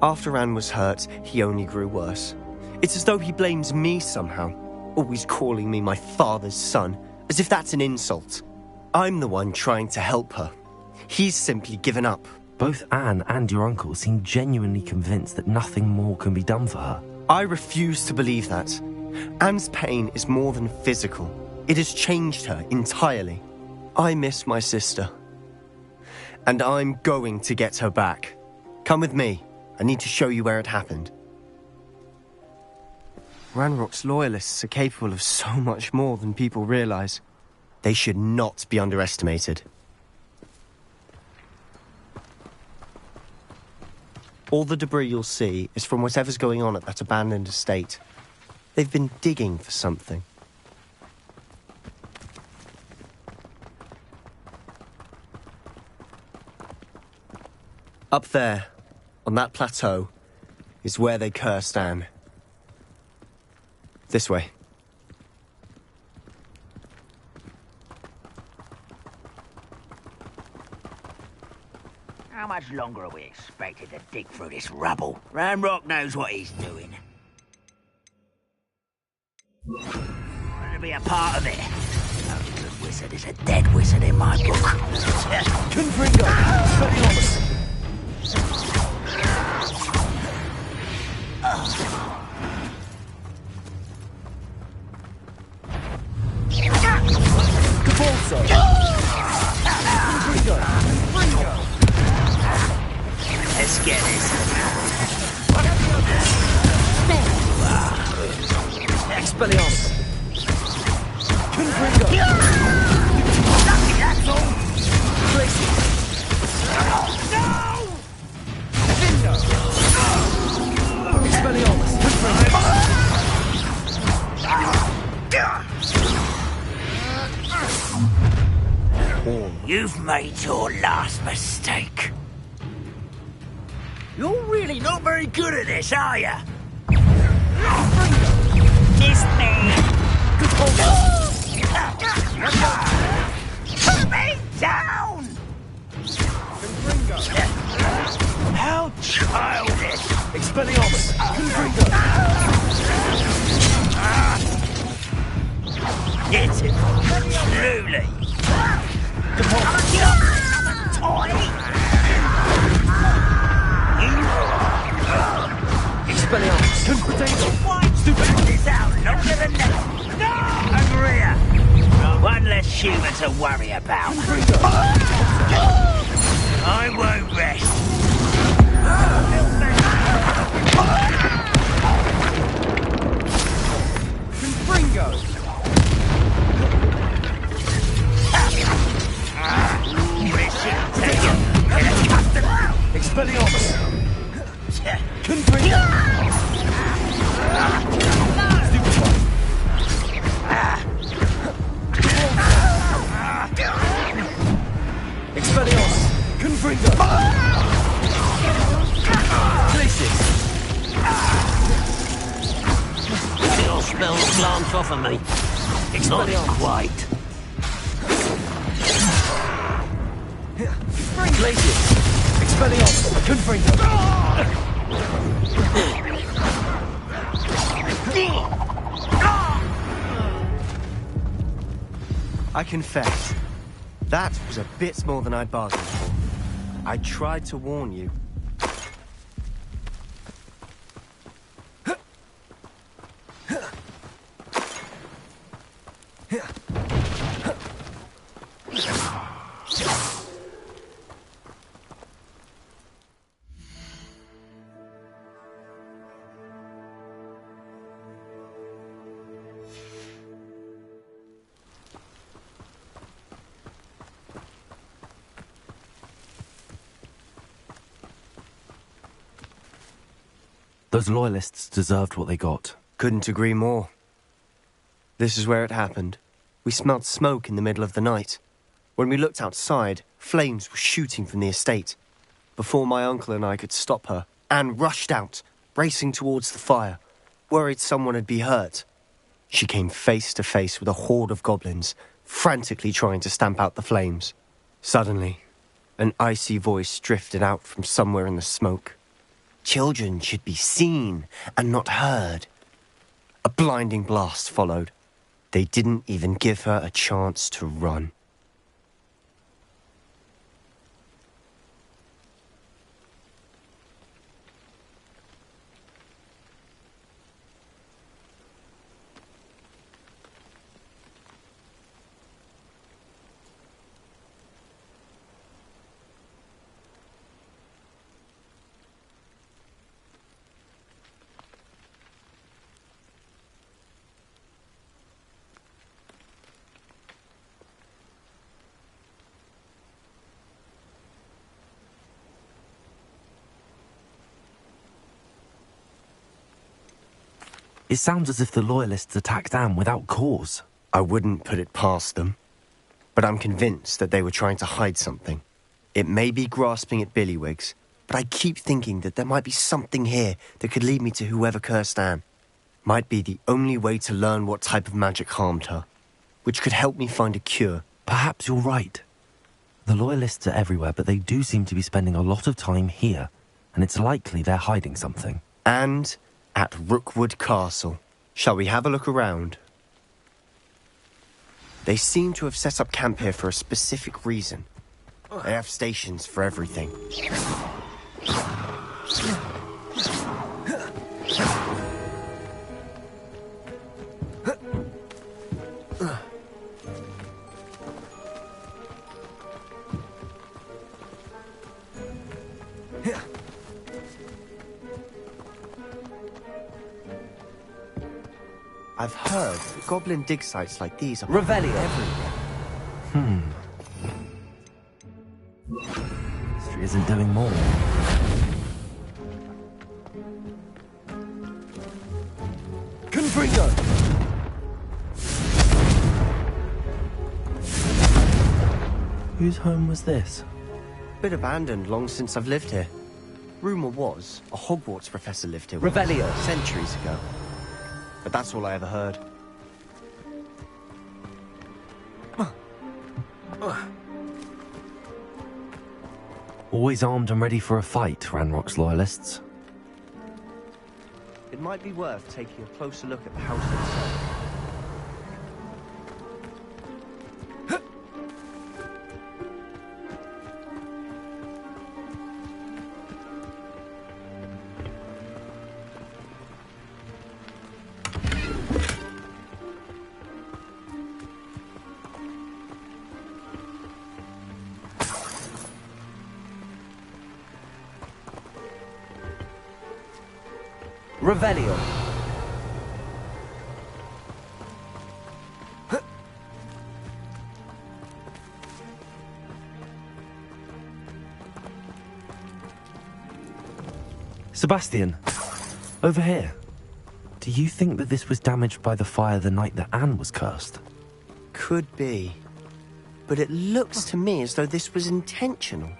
After Anne was hurt, he only grew worse. It's as though he blames me somehow, always calling me my father's son, as if that's an insult. I'm the one trying to help her. He's simply given up. Both Anne and your uncle seem genuinely convinced that nothing more can be done for her. I refuse to believe that. Anne's pain is more than physical. It has changed her entirely. I miss my sister. And I'm going to get her back. Come with me. I need to show you where it happened. Ranrock's loyalists are capable of so much more than people realize. They should not be underestimated. All the debris you'll see is from whatever's going on at that abandoned estate. They've been digging for something. Up there, on that plateau, is where they cursed Anne. This way. How much longer are we expected to dig through this rubble? Ranrock knows what he's doing. Want to be a part of it? A good wizard is a dead wizard in my book. Confringo! Speliomus! Cabolso! Confringo! Confringo! Let's get this. Expelliarmus! Confringo! Lucky, that's all! Tracy! No! Vindo! Expelliarmus! Confringo! You've made your last mistake. You're really not very good at this, are you? Miss me! Put me down! How childish! Expelliarmus! Confringo! Get it! Truly! I'm a toy! Expelliarmus! Confringo! Stupid! This out longer than that! No! Agria! One less human to worry about. I won't rest. Confringo! Expelliarmus! Confringo! Confringo! Places! Your spells glance off of me. Not quite. Places! Expelliarmus! Confringo! I confess, that was a bit more than I'd bargained for. I tried to warn you. Those loyalists deserved what they got. Couldn't agree more. This is where it happened. We smelled smoke in the middle of the night. When we looked outside, flames were shooting from the estate. Before my uncle and I could stop her, Anne rushed out, racing towards the fire, worried someone had been hurt. She came face to face with a horde of goblins, frantically trying to stamp out the flames. Suddenly, an icy voice drifted out from somewhere in the smoke. Children should be seen and not heard. A blinding blast followed. They didn't even give her a chance to run. It sounds as if the Loyalists attacked Anne without cause. I wouldn't put it past them, but I'm convinced that they were trying to hide something. It may be grasping at Billywigs, but I keep thinking that there might be something here that could lead me to whoever cursed Anne. Might be the only way to learn what type of magic harmed her, which could help me find a cure. Perhaps you're right. The Loyalists are everywhere, but they do seem to be spending a lot of time here, and it's likely they're hiding something. And at Rookwood Castle. Shall we have a look around? They seem to have set up camp here for a specific reason. They have stations for everything. I've heard that goblin dig sites like these are Revelio everywhere. History isn't doing more. Confringo! Whose home was this? Bit abandoned long since I've lived here. Rumour was a Hogwarts professor lived here Revelio centuries ago. But that's all I ever heard. Always armed and ready for a fight, Ranrock's Loyalists. It might be worth taking a closer look at the house itself. Revelio. Sebastian, over here. Do you think that this was damaged by the fire the night that Anne was cursed? Could be. But it looks to me as though this was intentional.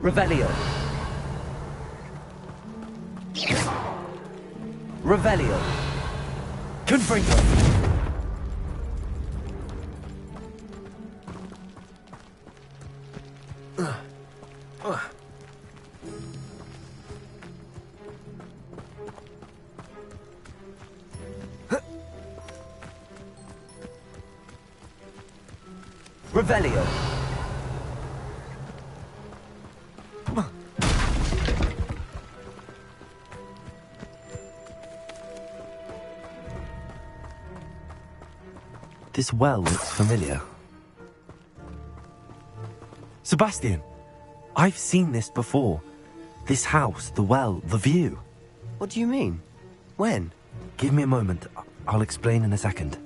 Revelio. Revelio. Confringo. Revelio. This well looks familiar. Sebastian, I've seen this before. This house, the well, the view. What do you mean? When? Give me a moment. I'll explain in a second.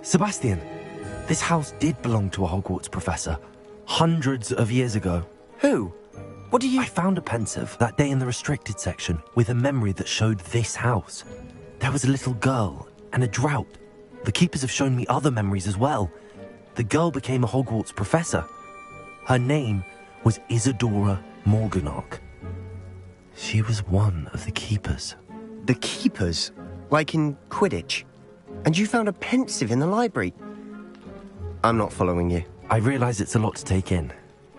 Sebastian, this house did belong to a Hogwarts professor, hundreds of years ago. Who? What do you... I found a pensive that day in the restricted section with a memory that showed this house. There was a little girl and a drought. The keepers have shown me other memories as well. The girl became a Hogwarts professor. Her name was Isadora Morganach. She was one of the keepers. The keepers? Like in Quidditch? And you found a pensive in the library? I'm not following you. I realise it's a lot to take in.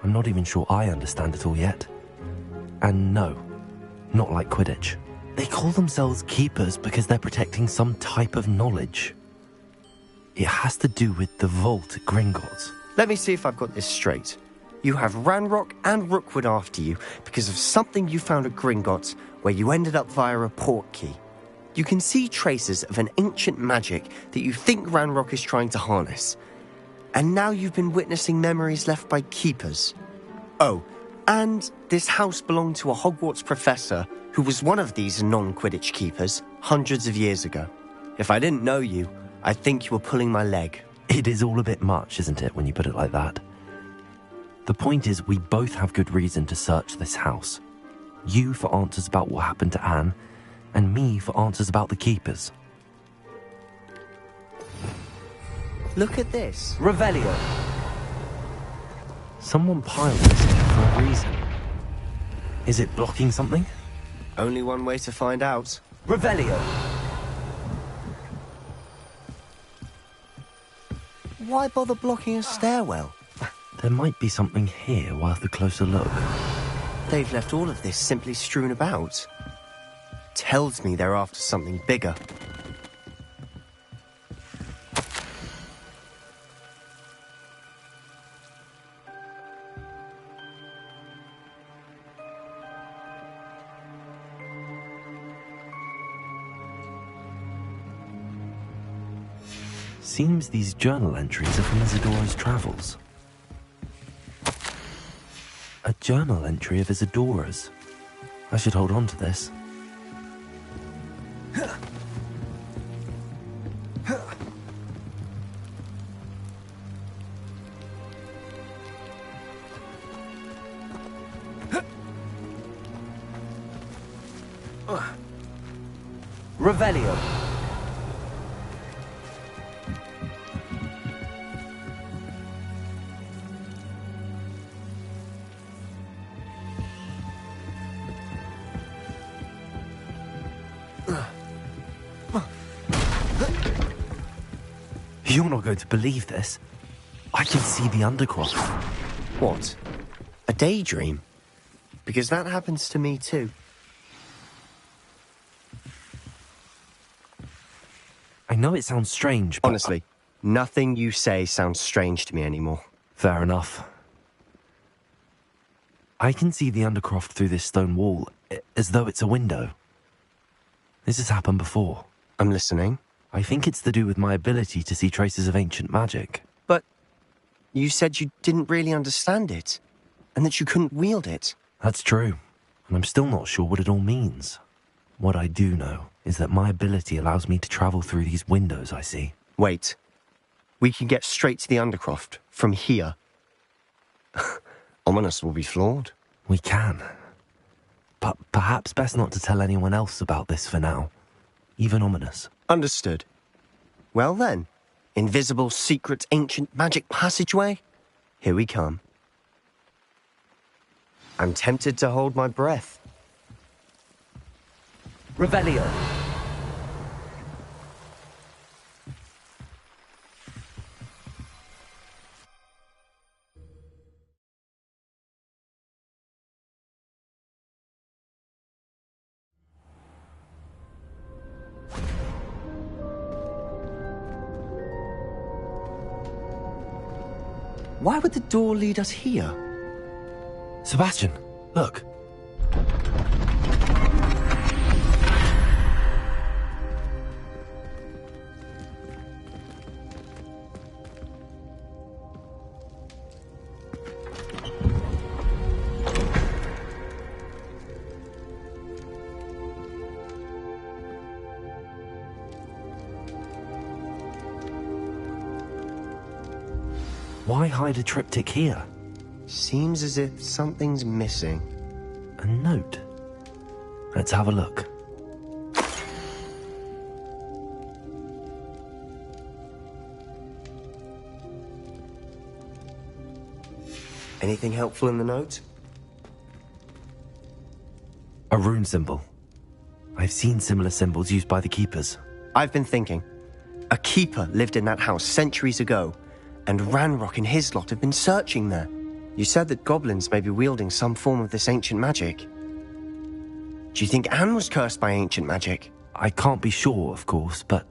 I'm not even sure I understand it all yet. And no, not like Quidditch. They call themselves keepers because they're protecting some type of knowledge. It has to do with the vault at Gringotts. Let me see if I've got this straight. You have Ranrock and Rookwood after you because of something you found at Gringotts where you ended up via a portkey. You can see traces of an ancient magic that you think Ranrock is trying to harness. And now you've been witnessing memories left by keepers. Oh, and this house belonged to a Hogwarts professor who was one of these non-Quidditch keepers hundreds of years ago. If I didn't know you, I'd think you were pulling my leg. It is all a bit much, isn't it, when you put it like that? The point is, we both have good reason to search this house. You for answers about what happened to Anne, and me for answers about the keepers. Look at this. Revelio. Someone piled this here for a reason. Is it blocking something? Only one way to find out. Revelio. Why bother blocking a stairwell? There might be something here worth a closer look. They've left all of this simply strewn about. Tells me they're after something bigger. Seems these journal entries are from Isadora's travels. A journal entry of Isadora's. I should hold on to this. Revelio. You're not going to believe this. I can see the Undercroft. What? A daydream? Because that happens to me too. I know it sounds strange, but... Honestly, nothing you say sounds strange to me anymore. Fair enough. I can see the Undercroft through this stone wall, as though it's a window. This has happened before. I'm listening. I think it's to do with my ability to see traces of ancient magic. But you said you didn't really understand it, and that you couldn't wield it. That's true, and I'm still not sure what it all means. What I do know is that my ability allows me to travel through these windows I see. Wait. We can get straight to the Undercroft from here. Ominous will be flawed. We can. but perhaps best not to tell anyone else about this for now. Even ominous. Understood. Well then, invisible, secret, ancient magic passageway? Here we come. I'm tempted to hold my breath. Revelio. Why would the door lead us here? Sebastian, look. Why hide a triptych here? Seems as if something's missing. A note. Let's have a look. Anything helpful in the note? A rune symbol. I've seen similar symbols used by the keepers. I've been thinking. A keeper lived in that house centuries ago, and Ranrock and his lot have been searching there. You said that goblins may be wielding some form of this ancient magic. Do you think Anne was cursed by ancient magic? I can't be sure, of course, but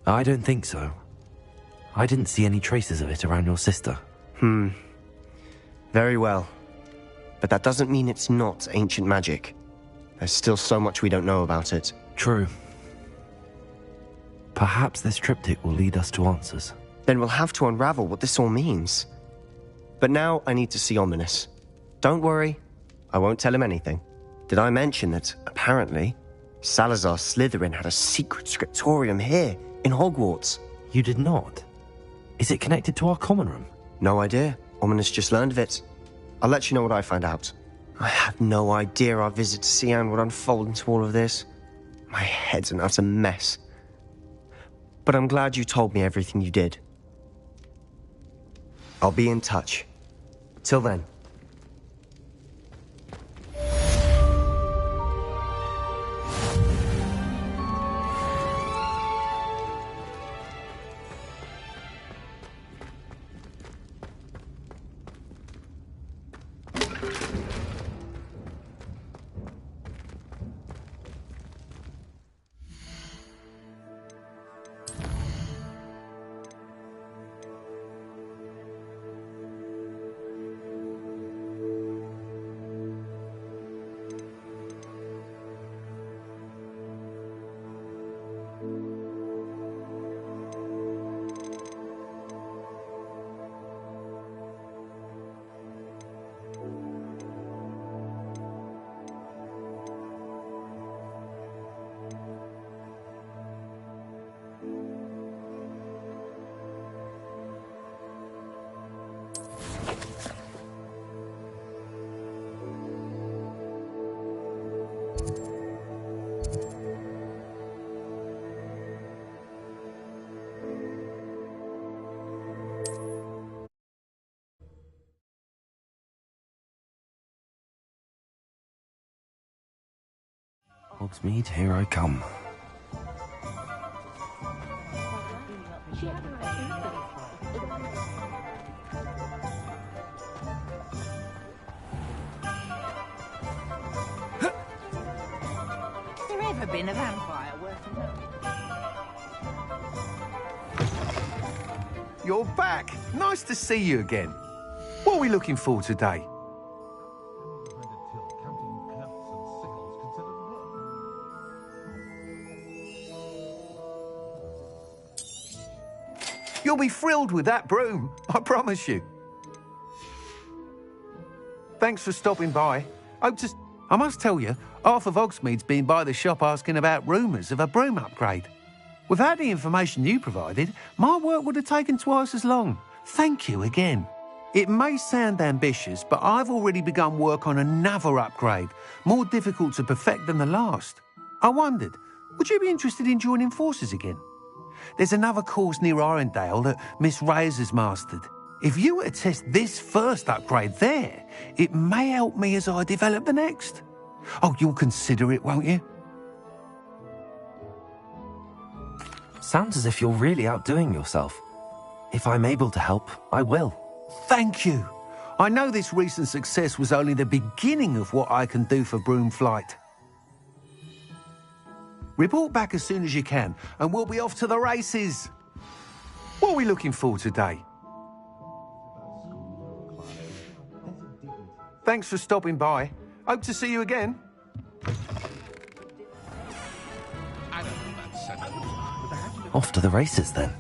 I don't think so. I didn't see any traces of it around your sister. Very well. But that doesn't mean it's not ancient magic. There's still so much we don't know about it. True. Perhaps this triptych will lead us to answers. Then we'll have to unravel what this all means. But now I need to see Ominous. Don't worry, I won't tell him anything. Did I mention that, apparently, Salazar Slytherin had a secret scriptorium here, in Hogwarts? You did not? Is it connected to our common room? No idea. Ominous just learned of it. I'll let you know what I find out. I had no idea our visit to Cian would unfold into all of this. My head's an utter mess. But I'm glad you told me everything you did. I'll be in touch. Till then. Hogsmeade, here I come. Has there ever been a vampire worth knowing? You're back. Nice to see you again. What are we looking for today? You'll be thrilled with that broom, I promise you. Thanks for stopping by. I must tell you, half of Hogsmeade's been by the shop asking about rumours of a broom upgrade. Without the information you provided, my work would have taken twice as long. Thank you again. It may sound ambitious, but I've already begun work on another upgrade, more difficult to perfect than the last. I wondered, would you be interested in joining forces again? There's another course near Arendale that Miss Reyes has mastered. If you were to test this first upgrade there, it may help me as I develop the next. Oh, you'll consider it, won't you? Sounds as if you're really outdoing yourself. If I'm able to help, I will. Thank you. I know this recent success was only the beginning of what I can do for Broomflight. Report back as soon as you can, and we'll be off to the races. What are we looking for today? Thanks for stopping by. Hope to see you again. Off to the races, then.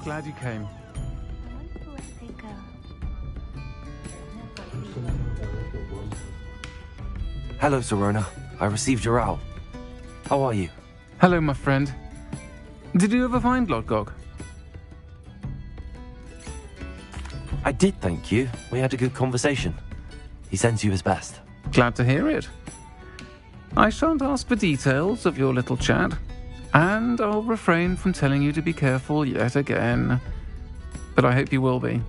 Glad you came. Hello, Serona. I received your owl. How are you? Hello, my friend. Did you ever find Lodgok? I did, thank you. We had a good conversation. He sends you his best. Glad to hear it. I shan't ask for details of your little chat, and I'll refrain from telling you to be careful yet again. But I hope you will be,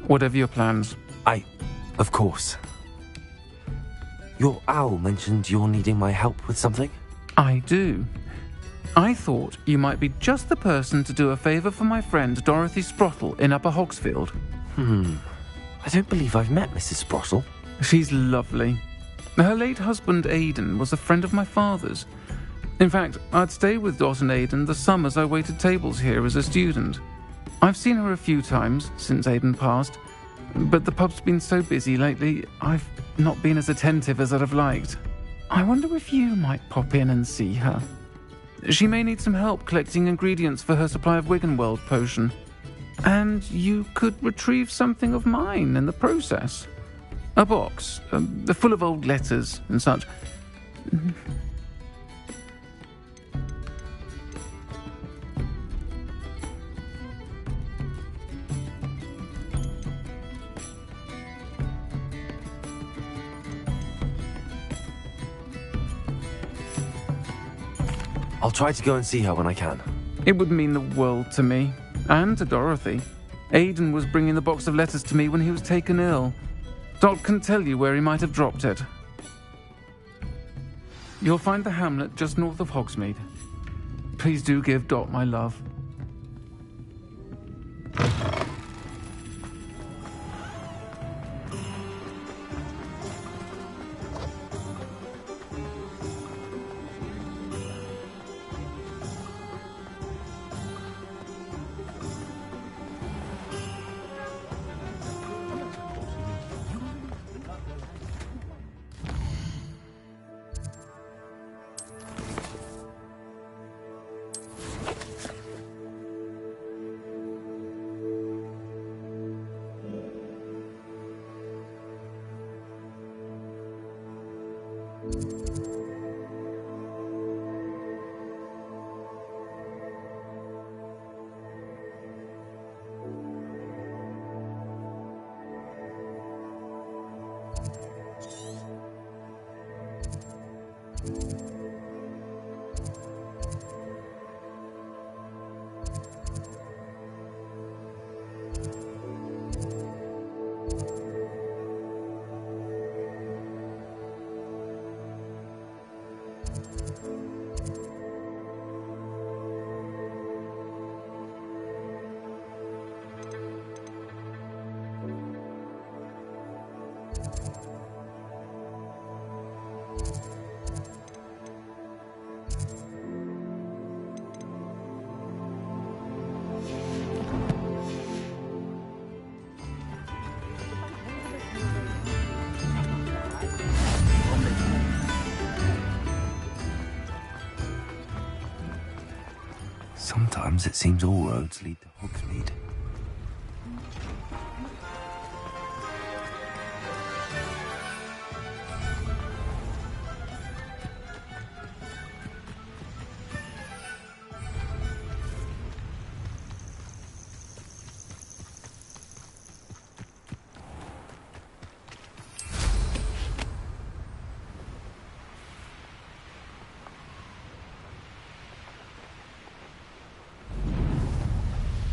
whatever your plans. Of course. Your owl mentioned you're needing my help with something? I do. I thought you might be just the person to do a favour for my friend Dorothy Sprottle in Upper Hogsfield. I don't believe I've met Mrs. Sprottle. She's lovely. Her late husband Aidan was a friend of my father's. In fact, I'd stay with Dot and Aidan the summers I waited tables here as a student. I've seen her a few times since Aidan passed, but the pub's been so busy lately, I've not been as attentive as I'd have liked. I wonder if you might pop in and see her. She may need some help collecting ingredients for her supply of Wiggenweld potion. And you could retrieve something of mine in the process. A box, full of old letters and such. I'll try to go and see her when I can. It would mean the world to me, and to Dorothy. Aidan was bringing the box of letters to me when he was taken ill. Dot can tell you where he might have dropped it. You'll find the hamlet just north of Hogsmeade. Please do give Dot my love. Sometimes it seems all roads lead to Hogsmeade.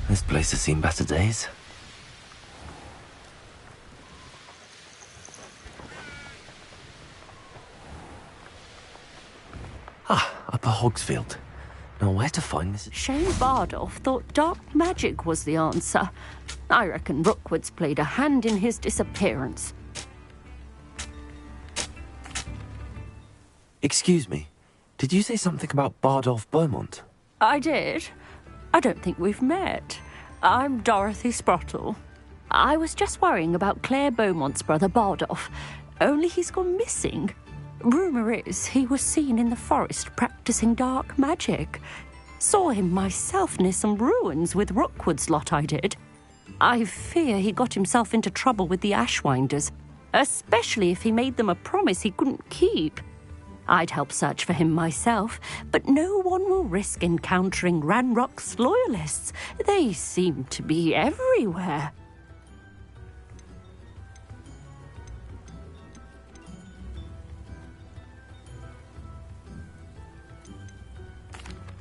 This place has seen better days. Upper Hogsfield. Now where to find this? Shane Bardolph thought dark magic was the answer. I reckon Rookwood's played a hand in his disappearance. Excuse me. Did you say something about Bardolph Beaumont? I did. I don't think we've met. I'm Dorothy Sprottle. I was just worrying about Claire Beaumont's brother Bardolph, only he's gone missing. Rumour is he was seen in the forest practising dark magic. Saw him myself near some ruins with Rookwood's lot I did. I fear he got himself into trouble with the Ashwinders, especially if he made them a promise he couldn't keep. I'd help search for him myself, but no one will risk encountering Ranrock's loyalists. They seem to be everywhere.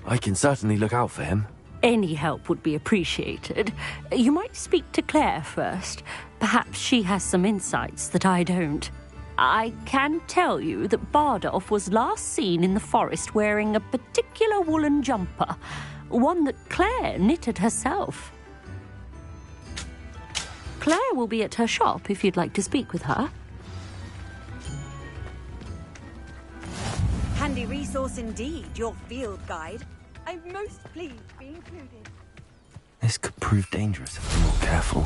I can certainly look out for him. Any help would be appreciated. You might speak to Claire first. Perhaps she has some insights that I don't. I can tell you that Bardolph was last seen in the forest wearing a particular woolen jumper, one that Claire knitted herself. Claire will be at her shop if you'd like to speak with her. Handy resource indeed, your field guide. I'm most pleased to be included. This could prove dangerous if I'm not careful.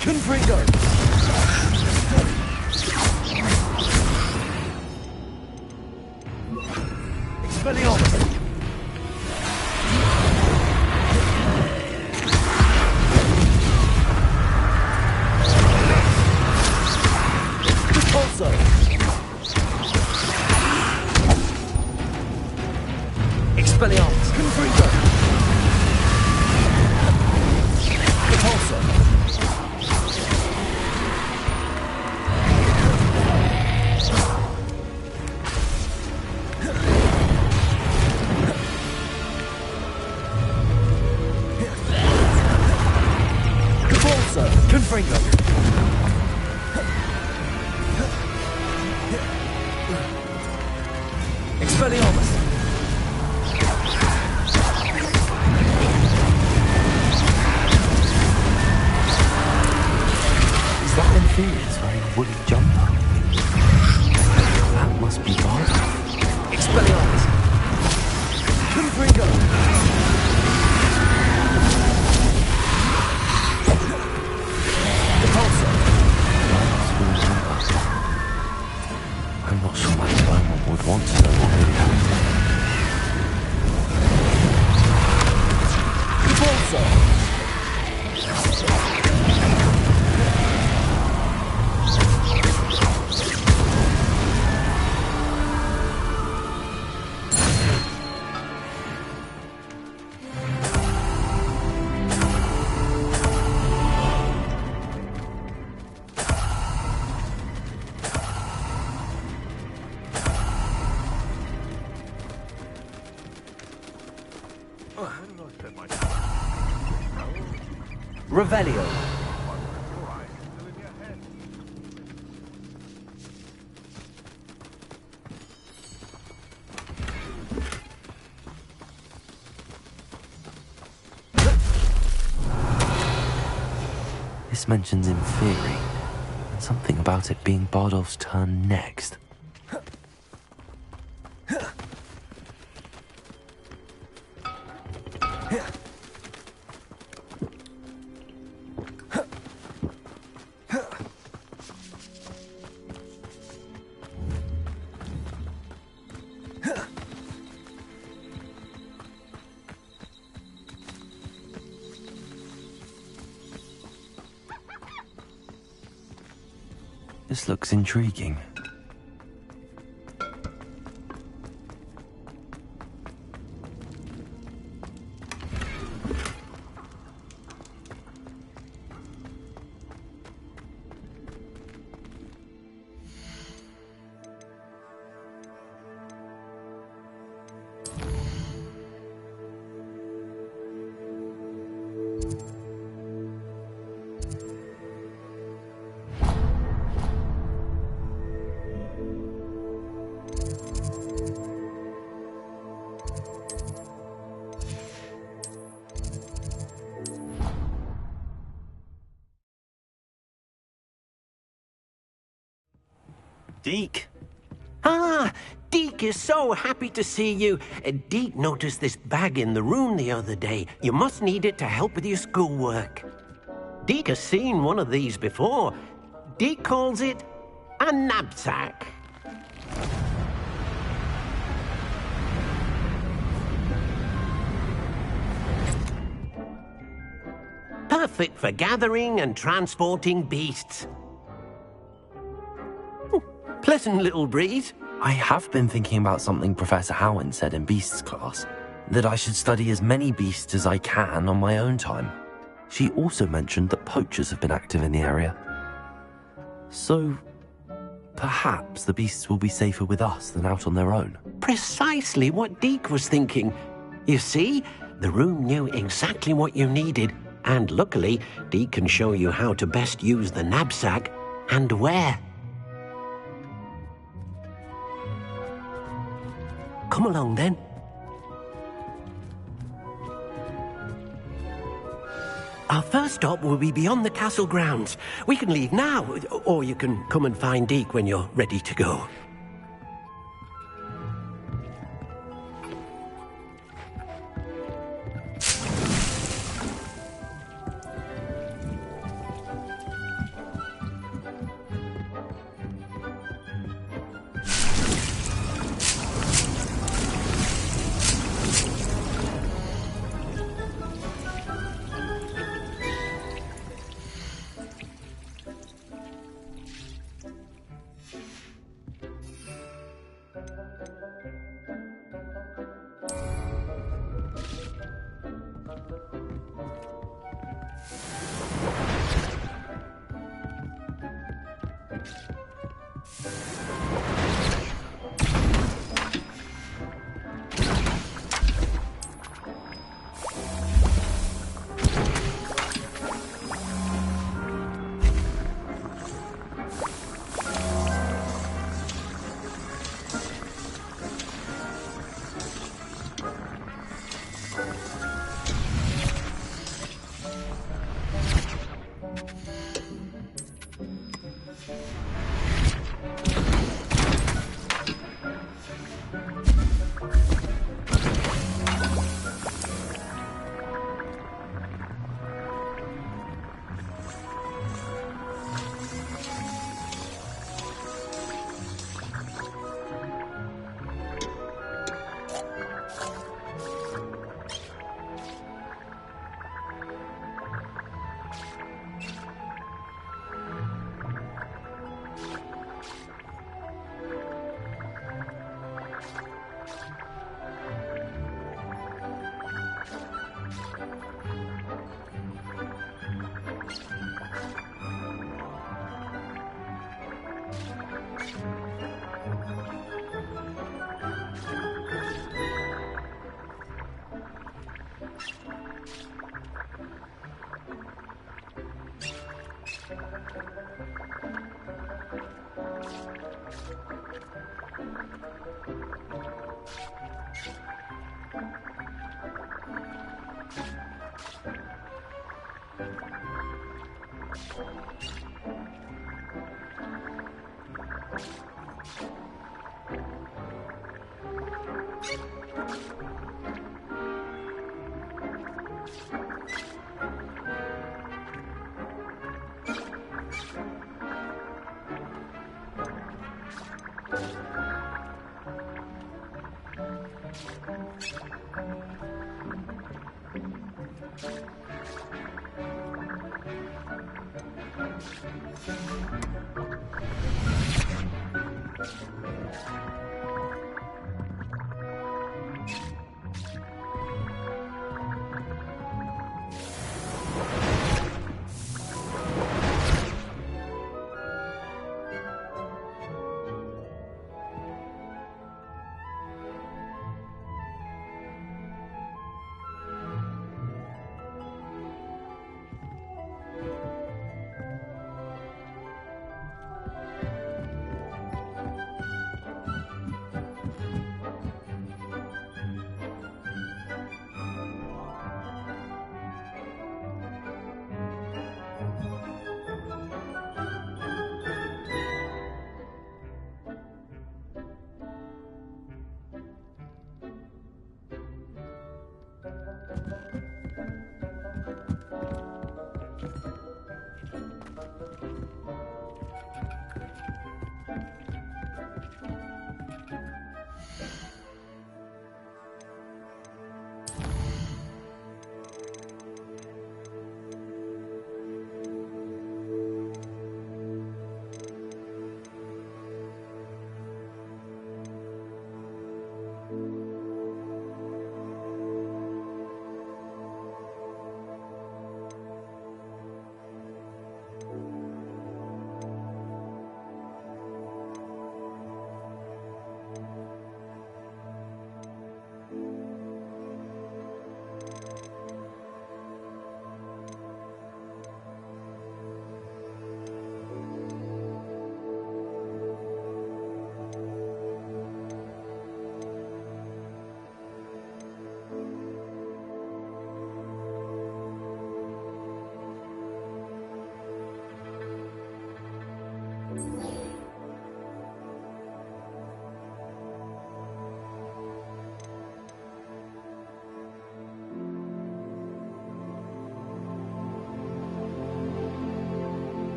Confringo! Expelliarmus! Repulso! Expelliarmus! Confringo! Repulso! Confringo! Expelliarmus! Is that Inferior's wearing a woolly jumper? That must be Bardolph. Expelliarmus! Confringo! I'm not sure my Beaumont would want to know what really happened. Repulso! Revelio. Deke mentions in theory. Something about it being Bardolph's turn next. This looks intriguing. Deke. Ah, Deke is so happy to see you. Deke noticed this bag in the room the other day. You must need it to help with your schoolwork. Deke has seen one of these before. Deke calls it a knapsack. Perfect for gathering and transporting beasts. Pleasant little breeze. I have been thinking about something Professor Howin said in Beasts class, that I should study as many beasts as I can on my own time. She also mentioned that poachers have been active in the area. So, perhaps the beasts will be safer with us than out on their own. Precisely what Deke was thinking. You see, the room knew exactly what you needed, and luckily, Deke can show you how to best use the knapsack and where. Come along, then. Our first stop will be beyond the castle grounds. We can leave now, or you can come and find Deke when you're ready to go.